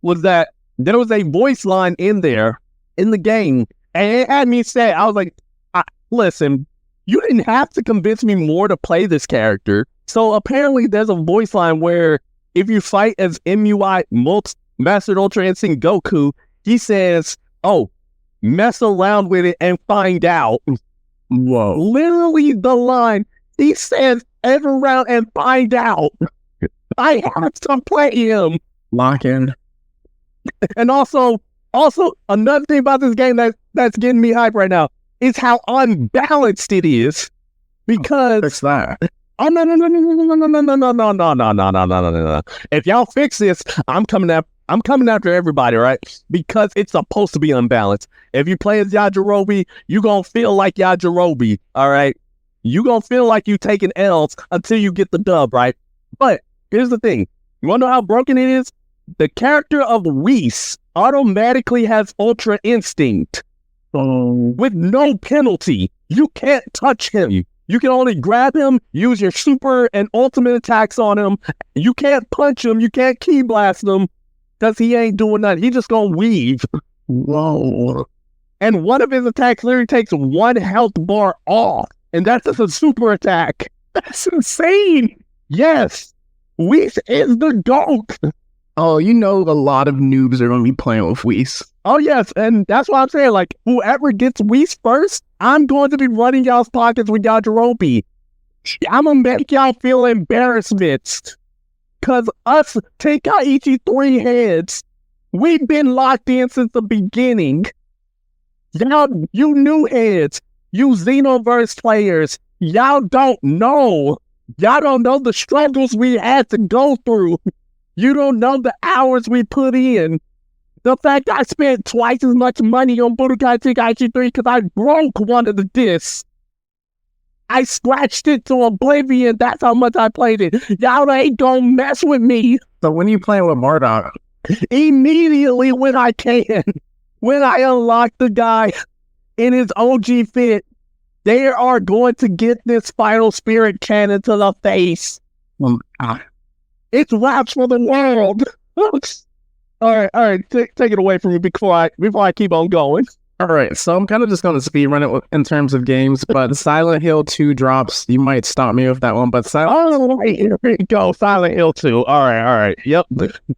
Speaker 1: was that there was a voice line in there in the game, and it had me say, I was like, listen, you didn't have to convince me more to play this character. So apparently there's a voice line where if you fight as MUI Master Ultra Instinct Goku, he says, oh, mess around with it and find out.
Speaker 2: Whoa.
Speaker 1: Literally the line, he says, ever round and find out. I have to play him.
Speaker 2: Lock in.
Speaker 1: And also another thing about this game that's getting me hyped right now is how unbalanced it is. Because
Speaker 2: fix that.
Speaker 1: Oh no. If y'all fix this, I'm coming after everybody, right? Because it's supposed to be unbalanced. If you play as Yajirobe, you gonna feel like Yajirobe, all right? You gonna feel like you taking L's until you get the dub, right? But here's the thing. You wanna know how broken it is? The character of Whis automatically has Ultra Instinct. With no penalty. You can't touch him. You can only grab him, use your super and ultimate attacks on him. You can't punch him. You can't key blast him because he ain't doing nothing. He just gonna weave.
Speaker 2: Whoa.
Speaker 1: And one of his attacks literally takes 1 health bar off. And that's just a super attack. That's insane. Yes. Whis is the GOAT.
Speaker 2: Oh, you know a lot of noobs are going to be playing with Whis.
Speaker 1: Oh, yes. And that's what I'm saying. Like, whoever gets Whis first, I'm going to be running y'all's pockets with Yajirobe. I'm going to make y'all feel embarrassment. Because us, Tenkaichi 3 heads, We've been locked in since the beginning. Y'all, you new heads, you Xenoverse players, y'all don't know. Y'all don't know the struggles we had to go through. You don't know the hours we put in. The fact I spent twice as much money on Budokai Tenkaichi 3 because I broke one of the discs. I scratched it to oblivion. That's how much I played it. Y'all ain't gonna mess with me.
Speaker 2: So when you playing with Murdoch?
Speaker 1: Immediately when I can. When I unlock the guy in his OG fit, they are going to get this Final Spirit cannon to the face. It's raps for the world. All right, take it away from me before I keep on going.
Speaker 2: All right, so I'm kind of just going to speed run it in terms of games, but Silent Hill 2 drops. You might stop me with that one, but
Speaker 1: Here we go, Silent Hill 2. All right. Yep.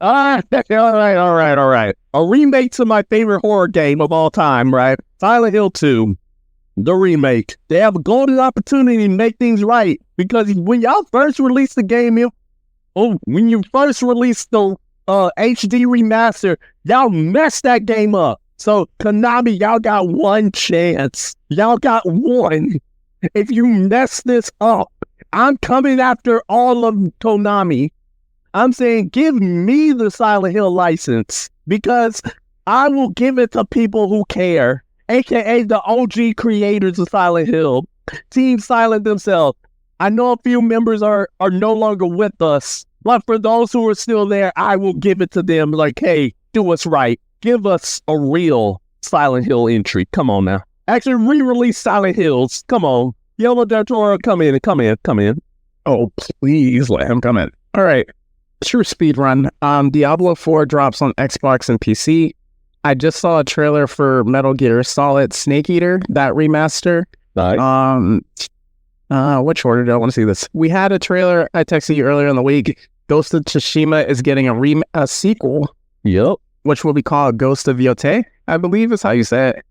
Speaker 1: All right. A remake to my favorite horror game of all time, right? Silent Hill 2, the remake. They have a golden opportunity to make things right, because when y'all first released the game, when you first released the HD remaster, y'all messed that game up. So, Konami, y'all got one chance. Y'all got one. If you mess this up, I'm coming after all of Konami. I'm saying, give me the Silent Hill license, because I will give it to people who care, aka the OG creators of Silent Hill, Team Silent themselves. I know a few members are no longer with us, but for those who are still there, I will give it to them. Like, hey, do us right. Give us a real Silent Hill entry. Come on now. Actually, re-release Silent Hills. Come on. Guillermo del Toro, come in.
Speaker 2: oh, please let him come in. All right, true speed run. Diablo 4 drops on Xbox and PC. I just saw a trailer for Metal Gear Solid Snake Eater, that remaster.
Speaker 1: Nice.
Speaker 2: Which order do I want to see this? We had a trailer I texted you earlier in the week. Ghost of Tsushima is getting a sequel.
Speaker 1: Yep.
Speaker 2: Which will be called Ghost of Yote, I believe is how you say it.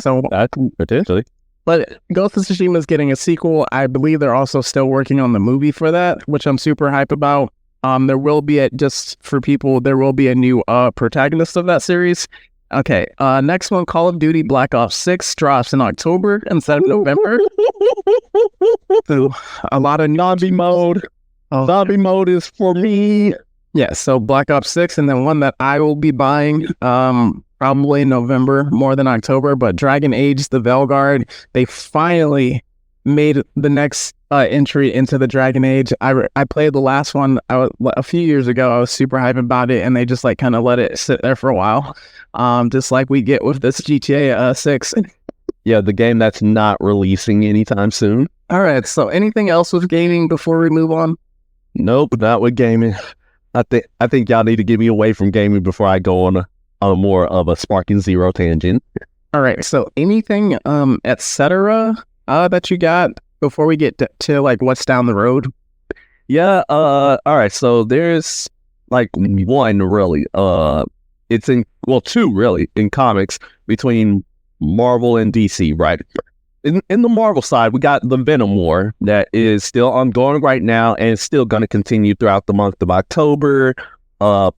Speaker 1: So potentially.
Speaker 2: But Ghost of Tsushima is getting a sequel. I believe they're also still working on the movie for that, which I'm super hype about. There will be there will be a new protagonist of that series. Okay, next one, Call of Duty Black Ops 6 drops in October instead of November. So a lot of zombie mode. Zombie mode is for me. Yeah, so Black Ops 6, and then one that I will be buying probably in November, more than October, but Dragon Age, the Velguard, they finally made the next entry into the Dragon Age. I played the last one a few years ago. I was super hyped about it, and they just like kind of let it sit there for a while, just like we get with this GTA 6.
Speaker 1: Yeah, the game that's not releasing anytime soon.
Speaker 2: All right, so anything else with gaming before we move on?
Speaker 1: Nope, not with gaming. I think y'all need to get me away from gaming before I go on a more of a Sparking Zero tangent.
Speaker 2: All right, so anything etc. That you got before we get to like what's down the road?
Speaker 1: Yeah, all right, so there's like one really. It's two really in comics between Marvel and DC, right? In the Marvel side, we got the Venom War that is still ongoing right now and still going to continue throughout the month of October.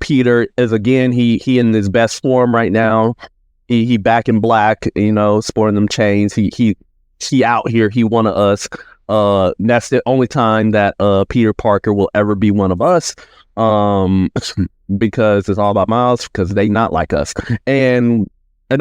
Speaker 1: Peter is again, he in his best form right now. He back in black, sporting them chains. He out here. He one of us. That's the only time that Peter Parker will ever be one of us. Because it's all about Miles, because they not like us. And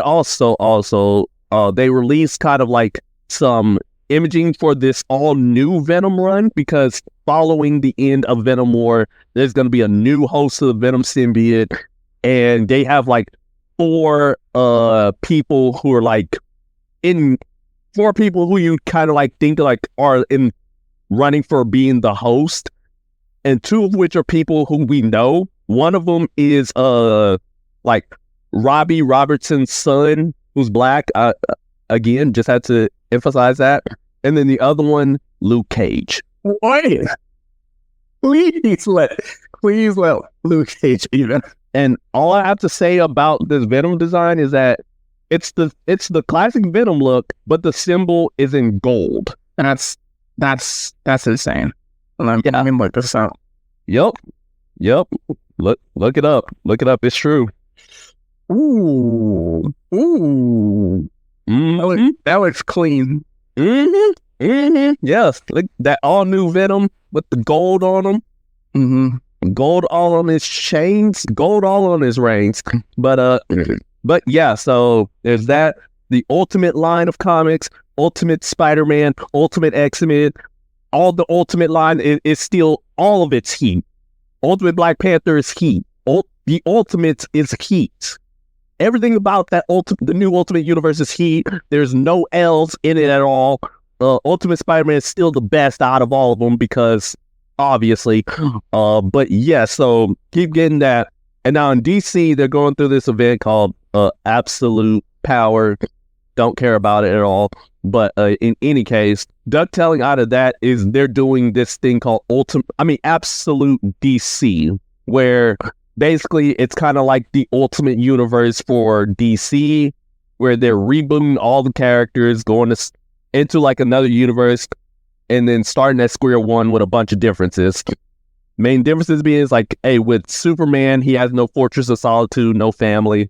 Speaker 1: also they released kind of like some imaging for this all new Venom run, because following the end of Venom War, there's going to be a new host of the Venom symbiote, and they have like four people who are like four people who you kind of like think like are in running for being the host, and two of which are people who we know. One of them is like Robbie Robertson's son, who's black. Again, just had to emphasize that. And then the other one, Luke Cage.
Speaker 2: Wait, please let Luke Cage even.
Speaker 1: And all I have to say about this Venom design is that it's the classic Venom look, but the symbol is in gold.
Speaker 2: And that's insane. Let me look this up.
Speaker 1: Yep. Look it up. It's true.
Speaker 2: Ooh. Ooh.
Speaker 1: Mhm.
Speaker 2: That looks clean.
Speaker 1: Yes, like that all new Venom with the gold on him, gold all on his chains, gold all on his reins. But yeah, so there's that. The Ultimate line of comics, Ultimate Spider-Man, Ultimate X-Men, all the Ultimate line is still all of its heat. Ultimate Black Panther is heat. The Ultimates is heat. Everything about that the new Ultimate Universe is heat. There's no L's in it at all. Ultimate Spider-Man is still the best out of all of them because obviously. But yeah, so keep getting that. And now in DC, they're going through this event called Absolute Power. Don't care about it at all. But in any case, ducktelling out of that is they're doing this thing called Absolute DC, where basically it's kind of like the Ultimate Universe for DC, where they're rebooting all the characters, going into like another universe, and then starting at square one with a bunch of differences. Main differences being is like, hey, with Superman, he has no Fortress of Solitude, no family.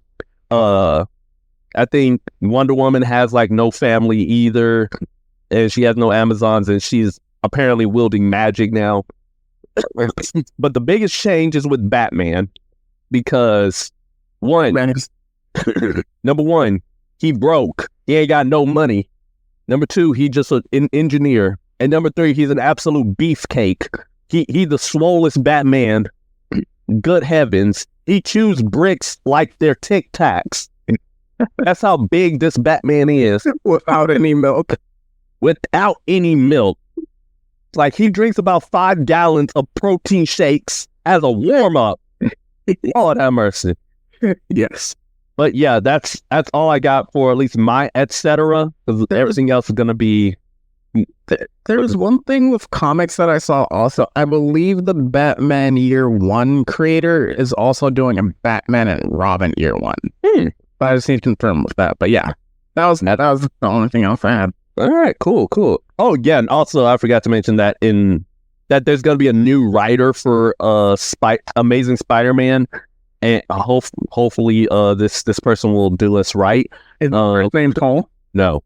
Speaker 1: I think Wonder Woman has like no family either, and she has no Amazons, and she's apparently wielding magic now. But the biggest change is with Batman, because number one, he broke. He ain't got no money. Number two, he just an engineer. And number three, he's an absolute beefcake. He the swollest Batman. Good heavens. He chews bricks like they're Tic Tacs. That's how big this Batman is.
Speaker 2: Without any milk.
Speaker 1: Without any milk. Like, he drinks about 5 gallons of protein shakes as a warm-up. Lord have mercy.
Speaker 2: Yes.
Speaker 1: But yeah, that's all I got for at least my etc. Because everything else is going to be...
Speaker 2: There's one thing with comics that I saw also. I believe the Batman Year One creator is also doing a Batman and Robin Year One. But I just need to confirm with that. But yeah, that was the only thing else I had.
Speaker 1: All right, cool. Oh yeah, and also I forgot to mention that there's going to be a new writer for Amazing Spider-Man, and hopefully this person will do us right.
Speaker 2: Is his name Cole?
Speaker 1: No,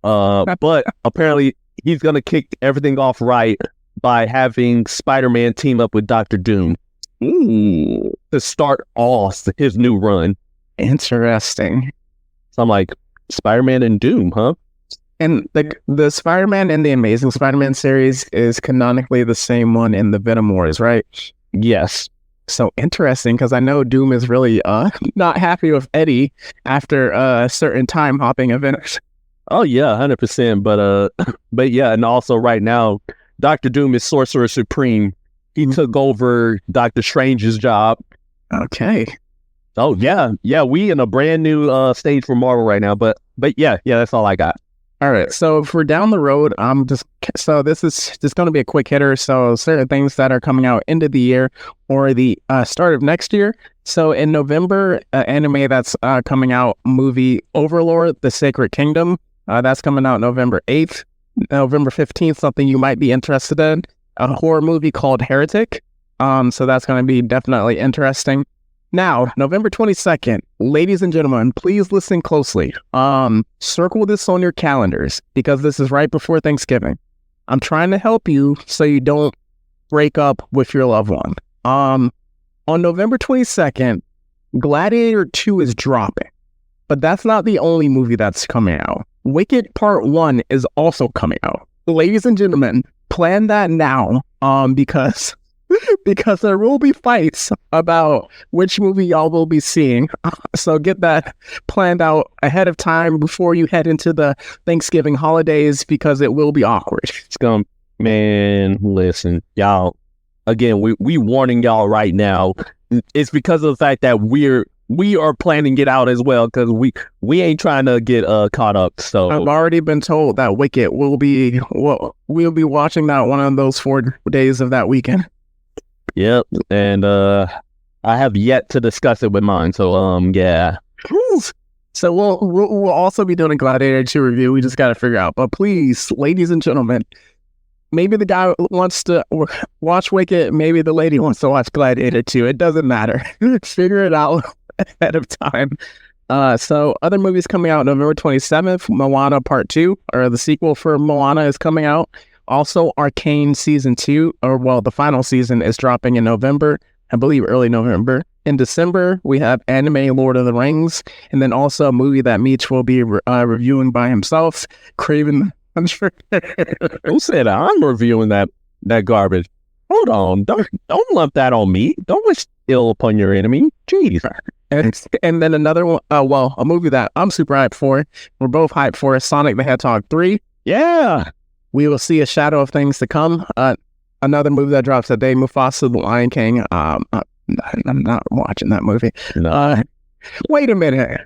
Speaker 1: but apparently he's going to kick everything off right by having Spider-Man team up with Dr. Doom to start off his new run.
Speaker 2: Interesting.
Speaker 1: So I'm like, Spider-Man and Doom, huh?
Speaker 2: And the Spider-Man in the Amazing Spider-Man series is canonically the same one in the Venom Wars, right?
Speaker 1: Yes.
Speaker 2: So interesting, because I know Doom is really not happy with Eddie after a certain time hopping event.
Speaker 1: Oh yeah, 100%. But yeah, and also right now, Dr. Doom is Sorcerer Supreme. He took over Doctor Strange's job.
Speaker 2: Okay.
Speaker 1: Oh yeah, we in a brand new stage for Marvel right now. But yeah, that's all I got.
Speaker 2: All right, so if we're down the road, this is just going to be a quick hitter. So certain things that are coming out end of the year or the start of next year. So in November, anime that's coming out, movie Overlord, The Sacred Kingdom. That's coming out November 8th. November 15th, something you might be interested in. A horror movie called Heretic. So that's going to be definitely interesting. Now, November 22nd, ladies and gentlemen, please listen closely. Circle this on your calendars because this is right before Thanksgiving. I'm trying to help you so you don't break up with your loved one. On November 22nd, Gladiator 2 is dropping, but that's not the only movie that's coming out. Wicked Part 1 is also coming out. Ladies and gentlemen, plan that now, because there will be fights about which movie y'all will be seeing. So get that planned out ahead of time before you head into the Thanksgiving holidays, because it will be awkward.
Speaker 1: Man, listen, y'all, again, we warning y'all right now. It's because of the fact that we are planning it out as well, because we ain't trying to get caught up. So
Speaker 2: I've already been told that Wicked we'll be watching that one of those 4 days of that weekend.
Speaker 1: Yep, and I have yet to discuss it with mine. So yeah.
Speaker 2: So we'll also be doing a Gladiator 2 review. We just got to figure out. But please, ladies and gentlemen, maybe the guy wants to watch Wicked. Maybe the lady wants to watch Gladiator 2. It doesn't matter. Figure it out. ahead of time. So other movies coming out November 27th, Moana Part 2, or the sequel for Moana is coming out. Also, Arcane Season 2, or well, the final season is dropping in November, I believe early November. In December, we have anime Lord of the Rings, and then also a movie that Meech will be reviewing by himself, Craven the Hunter.
Speaker 1: Who said I'm reviewing that garbage? Hold on, don't lump that on me. Don't wish ill upon your enemy. Jeez.
Speaker 2: And then another one, a movie that I'm super hyped for. We're both hyped for Sonic the Hedgehog 3.
Speaker 1: Yeah.
Speaker 2: We will see a shadow of things to come. Another movie that drops that day, Mufasa, The Lion King. I'm not watching that movie.
Speaker 1: No.
Speaker 2: Wait a minute.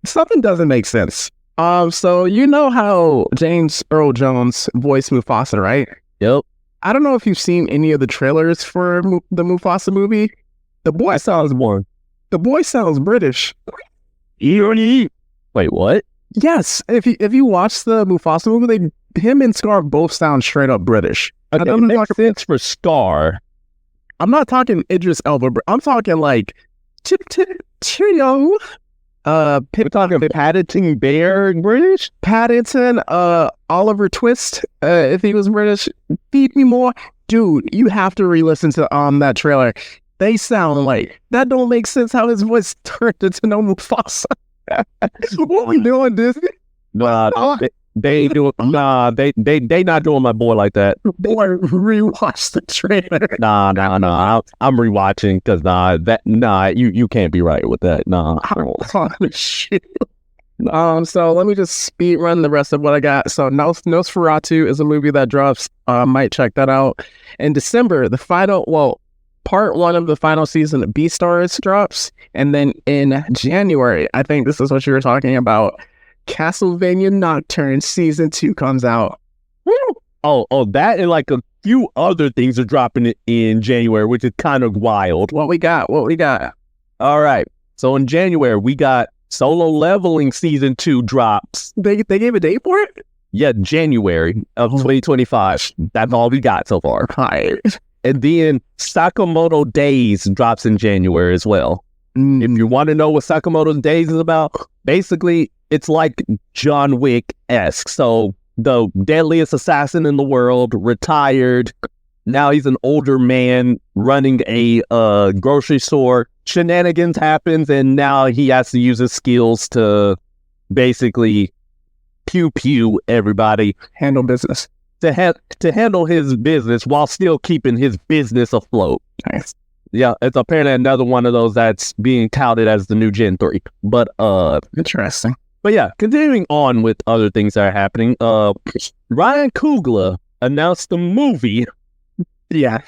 Speaker 2: Something doesn't make sense. So you know how James Earl Jones voiced Mufasa, right?
Speaker 1: Yep.
Speaker 2: I don't know if you've seen any of the trailers for the Mufasa movie. The boy sounds British.
Speaker 1: Wait, what?
Speaker 2: Yes. If you watch the Mufasa movie, him and Scar both sound straight up British.
Speaker 1: Okay,
Speaker 2: I don't know.
Speaker 1: makes sense for Scar.
Speaker 2: I'm not talking Idris Elba. I'm talking like Cheerio.
Speaker 1: We're talking Paddington Bear British?
Speaker 2: Paddington, Oliver Twist, if he was British. Feed me more. Dude, you have to re-listen to that trailer. They sound like that. Don't make sense how his voice turned into no Mufasa. What we doing, Disney?
Speaker 1: Nah, they not doing my boy like that.
Speaker 2: Boy, rewatch the trailer.
Speaker 1: Nah. I'm rewatching because you can't be right with that. Nah.
Speaker 2: Oh, shit. So let me just speed run the rest of what I got. So Nosferatu is a movie that drops. Might check that out in December. Part 1 of the final season of Beastars drops, and then in January, I think this is what you were talking about, Castlevania Nocturne Season 2 comes out.
Speaker 1: Oh, that and like a few other things are dropping in January, which is kind of wild.
Speaker 2: What we got?
Speaker 1: All right. So in January, we got Solo Leveling Season 2 drops.
Speaker 2: They gave a date for it?
Speaker 1: Yeah, January of 2025. That's all we got so far.
Speaker 2: Hi.
Speaker 1: And then Sakamoto Days drops in January as well. If you want to know what Sakamoto Days is about, basically it's like John Wick-esque. So the deadliest assassin in the world, retired. Now he's an older man running a grocery store. Shenanigans happens, and now he has to use his skills to basically pew everybody.
Speaker 2: Handle business.
Speaker 1: To handle his business while still keeping his business afloat.
Speaker 2: Nice.
Speaker 1: Yeah, it's apparently another one of those that's being touted as the new Gen 3. But
Speaker 2: interesting.
Speaker 1: But yeah, continuing on with other things that are happening. Ryan Coogler announced a movie.
Speaker 2: Yeah.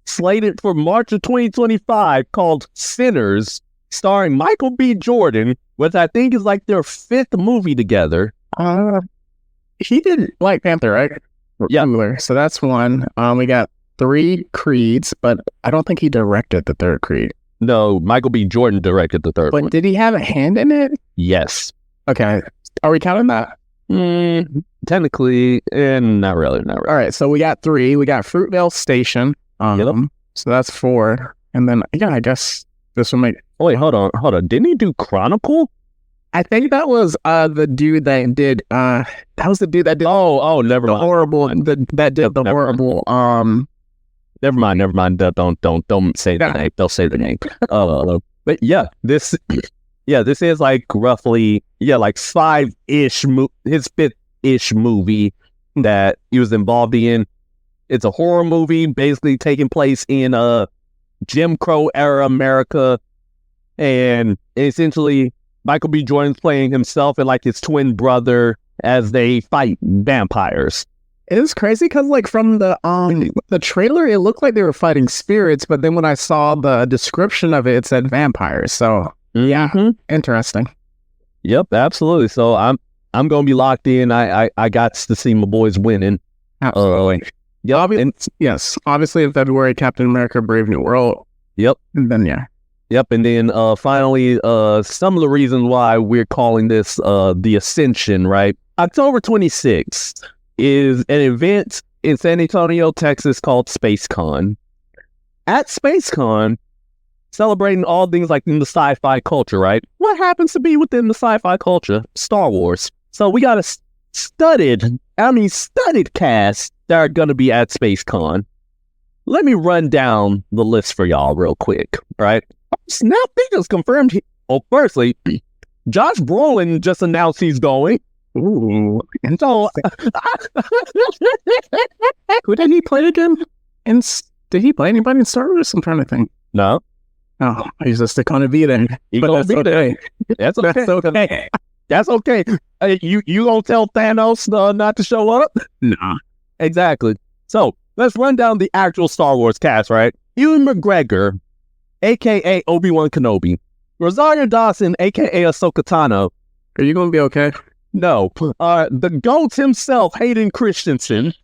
Speaker 1: Slated for March of 2025 called Sinners, starring Michael B. Jordan, which I think is like their 5th movie together.
Speaker 2: He did Black Panther, right?
Speaker 1: Yeah.
Speaker 2: So that's one. We got 3 Creeds, but I don't think he directed the 3rd Creed.
Speaker 1: No, Michael B. Jordan directed the 3rd one.
Speaker 2: But did he have a hand in it?
Speaker 1: Yes.
Speaker 2: Okay. Are we counting that?
Speaker 1: Technically, not really.
Speaker 2: All right. So we got 3. We got Fruitvale Station.
Speaker 1: Yep.
Speaker 2: So that's 4. And then, yeah, I guess this will make...
Speaker 1: Oh, wait, hold on. Didn't he do Chronicle?
Speaker 2: I think that was the dude that did that was the dude that did
Speaker 1: never mind.
Speaker 2: Horrible that did the horrible
Speaker 1: Never mind. Don't say the name. Don't say the name. But yeah, this is like roughly like 5-ish his 5th-ish movie that he was involved in. It's a horror movie basically taking place in Jim Crow era America, and essentially Michael B. Jordan's playing himself and like his twin brother as they fight vampires.
Speaker 2: It was crazy because like from the trailer, it looked like they were fighting spirits, but then when I saw the description of it, it said vampires. So yeah, interesting.
Speaker 1: Yep, absolutely. So I'm gonna be locked in. I got to see my boys winning.
Speaker 2: Absolutely. Yes, obviously in February, Captain America: Brave New World.
Speaker 1: Yep.
Speaker 2: And then yeah.
Speaker 1: Yep, and then finally, some of the reasons why we're calling this the Ascension, right? October 26th is an event in San Antonio, Texas called SpaceCon. At SpaceCon, celebrating all things like in the sci-fi culture, right? What happens to be within the sci-fi culture? Star Wars. So we got a studded cast that are going to be at SpaceCon. Let me run down the list for y'all real quick, right? Now things confirmed. Firstly, Josh Brolin just announced he's going.
Speaker 2: Ooh.
Speaker 1: And so,
Speaker 2: who did he play again? Did he play anybody in Star Wars? I'm trying to think.
Speaker 1: No.
Speaker 2: Oh, he's just stick on a V then.
Speaker 1: But that's okay. That's okay.
Speaker 2: That's okay.
Speaker 1: That's okay. You gonna tell Thanos not to show up?
Speaker 2: Nah.
Speaker 1: Exactly. So let's run down the actual Star Wars cast, right? Ewan McGregor, aka Obi-Wan Kenobi. Rosario Dawson, aka Ahsoka Tano.
Speaker 2: Are you gonna be okay?
Speaker 1: No. The GOAT himself, Hayden Christensen,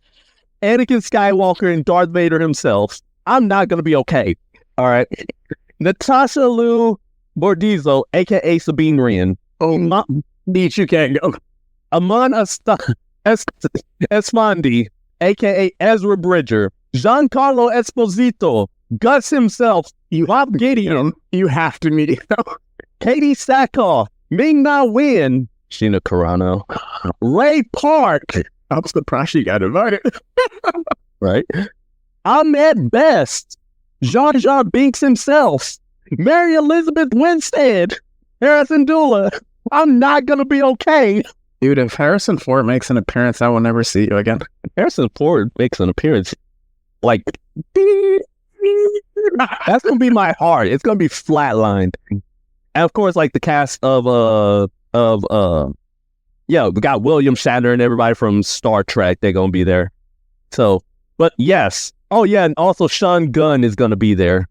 Speaker 1: Anakin Skywalker, and Darth Vader himself. I'm not gonna be okay. All right. Natasha Liu Bordizzo, aka Sabine Wren.
Speaker 2: Oh, Beach, you can't go.
Speaker 1: Amon Esfandi, aka Ezra Bridger. Giancarlo Esposito, Gus himself. Bob Gideon.
Speaker 2: You have to meet him.
Speaker 1: Katie Sackhoff, Ming-Na Wen, Sheena Carano, Ray Park.
Speaker 2: I'm surprised she got invited.
Speaker 1: Right. Ahmed Best, Jar Jar Binks himself, Mary Elizabeth Winstead, Harrison Dula. I'm not gonna be okay.
Speaker 2: Dude, if Harrison Ford makes an appearance, I will never see you again.
Speaker 1: Harrison Ford makes an appearance, like that's gonna be my heart. It's gonna be flatlined. And of course, like the cast of we got William Shatner and everybody from Star Trek. They're gonna be there. So, but yes. Oh yeah, and also Sean Gunn is gonna be there.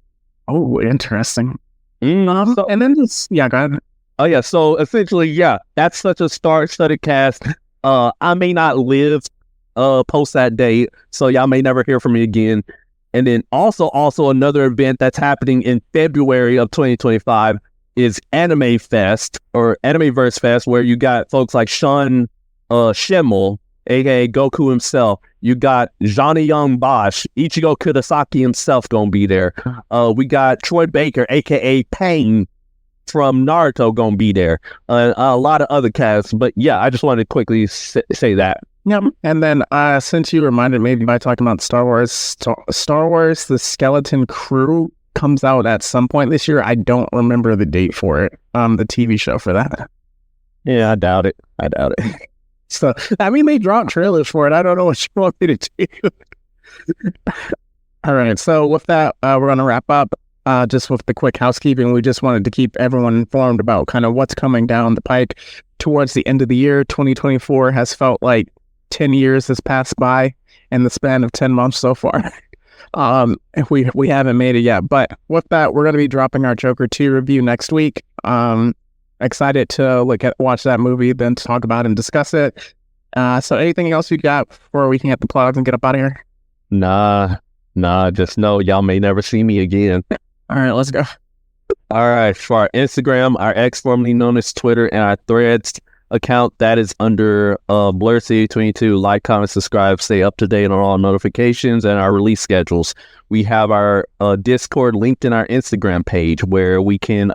Speaker 2: Oh, interesting.
Speaker 1: So,
Speaker 2: and then go ahead.
Speaker 1: Oh yeah, so essentially, that's such a star-studded cast. I may not live post that date, so y'all may never hear from me again. And then also another event that's happening in February of 2025 is Anime Fest or Animeverse Fest, where you got folks like Sean Schemmel, aka Goku himself. You got Johnny Young Bosch, Ichigo Kurosaki himself gonna be there. We got Troy Baker, aka Pain from Naruto, gonna be there. A lot of other casts, but yeah, I just wanted to quickly say that.
Speaker 2: Yeah, and then since you reminded me by talking about Star Wars, Star Wars: The Skeleton Crew comes out at some point this year. I don't remember the date for it. The TV show for that.
Speaker 1: Yeah, I doubt it.
Speaker 2: So, I mean, they dropped trailers for it. I don't know what you want me to do. All right. So with that, we're going to wrap up just with the quick housekeeping. We just wanted to keep everyone informed about kind of what's coming down the pike towards the end of the year. 2024 has felt like 10 years has passed by in the span of 10 months so far. We haven't made it yet. But with that, we're going to be dropping our Joker 2 review next week. Excited to watch that movie, then talk about and discuss it. So anything else you got before we can get the plugs and get up out of here?
Speaker 1: Nah, just know y'all may never see me again.
Speaker 2: All right, let's go.
Speaker 1: All right, for our Instagram, our X, formerly known as Twitter, and our Threads account, that is under Blerd City 22. Like, comment, subscribe, stay up to date on all notifications and our release schedules. We have our Discord linked in our Instagram page where we can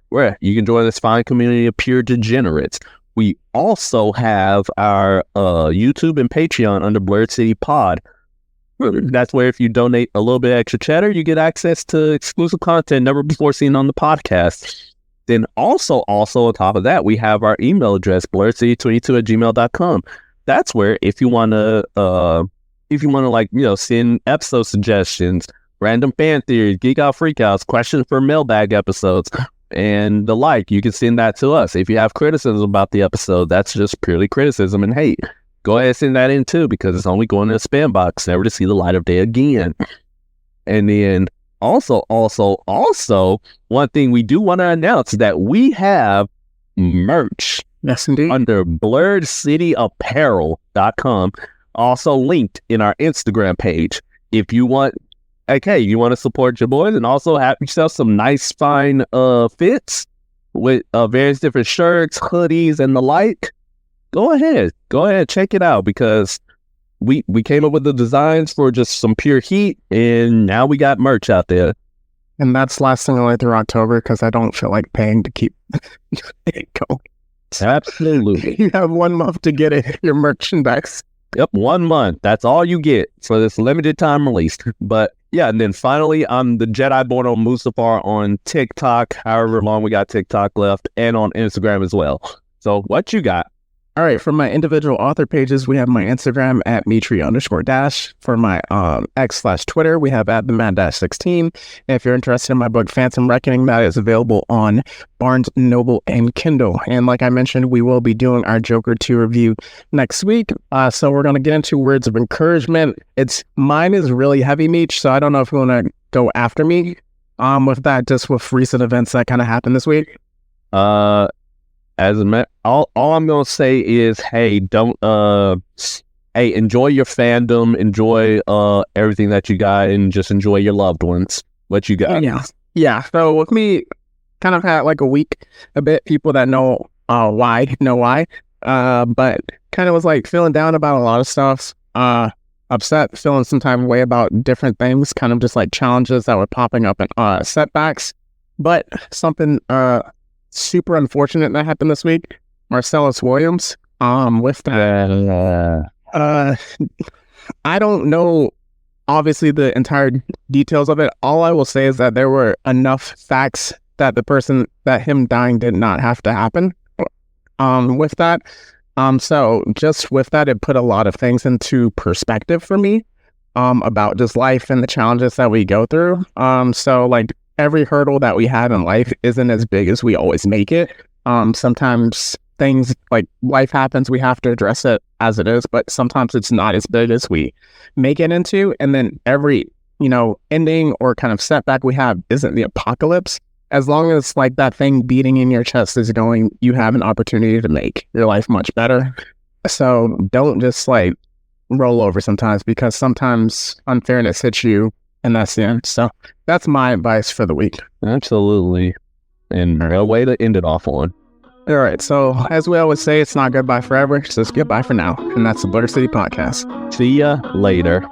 Speaker 1: where you can join this fine community of pure degenerates. We also have our YouTube and Patreon under Blerd City Pod. That's where if you donate a little bit extra cheddar, you get access to exclusive content never before seen on the podcast. Then also on top of that, we have our email address, blerdcity22@gmail.com. That's where if you want to send episode suggestions, random fan theories, geek out freakouts, questions for mailbag episodes, and the like, you can send that to us. If you have criticism about the episode, that's just purely criticism and hate, go ahead and send that in too, because it's only going in a spam box, never to see the light of day again. And then also, one thing we do want to announce is that we have merch.
Speaker 2: Yes, indeed.
Speaker 1: Under blerdcityapparel.com, also linked in our Instagram page. If you want, you want to support your boys and also have yourself some nice, fine fits with various different shirts, hoodies, and the like, go ahead, check it out, because we came up with the designs for just some pure heat, and now we got merch out there.
Speaker 2: And that's lasting only through October because I don't feel like paying to keep it going.
Speaker 1: Absolutely.
Speaker 2: You have 1 month to get it, your merchandise.
Speaker 1: Yep, 1 month. That's all you get for this limited time release. But yeah, and then finally, I'm the Jedi Born on Mustafar on TikTok, however long we got TikTok left, and on Instagram as well. So what you got?
Speaker 2: All right, for my individual author pages, we have my Instagram at Mitri_Dash. For my X/Twitter, we have at the Mad-16. And if you're interested in my book, Phantom Reckoning, that is available on Barnes & Noble and Kindle. And like I mentioned, we will be doing our Joker 2 review next week. So we're going to get into words of encouragement. Mine is really heavy, Meech, so I don't know if you want to go after me with that, just with recent events that kind of happened this week.
Speaker 1: All I'm gonna say is, hey, don't enjoy your fandom, enjoy everything that you got, and just enjoy your loved ones. What you got?
Speaker 2: Yeah. So with me, kind of had like a week, a bit. People that know why. But kind of was like feeling down about a lot of stuff. Upset, feeling some type of way about different things. Kind of just like challenges that were popping up and setbacks. But something super unfortunate that happened this week. Marcellus Williams. With that, I don't know, obviously, the entire details of it. All I will say is that there were enough facts that him dying did not have to happen. With that, so just with that, it put a lot of things into perspective for me. About just life and the challenges that we go through. So like, every hurdle that we have in life isn't as big as we always make it. Sometimes things like life happens, we have to address it as it is, but sometimes it's not as big as we make it into. And then every, ending or kind of setback we have isn't the apocalypse. As long as like that thing beating in your chest is going, you have an opportunity to make your life much better. So don't just like roll over sometimes, because sometimes unfairness hits you. And that's the end. So that's my advice for the week.
Speaker 1: Absolutely. And a way to end it off on.
Speaker 2: All right. So as we always say, it's not goodbye forever. It's just goodbye for now. And that's the Blerd City Podcast.
Speaker 1: See ya later.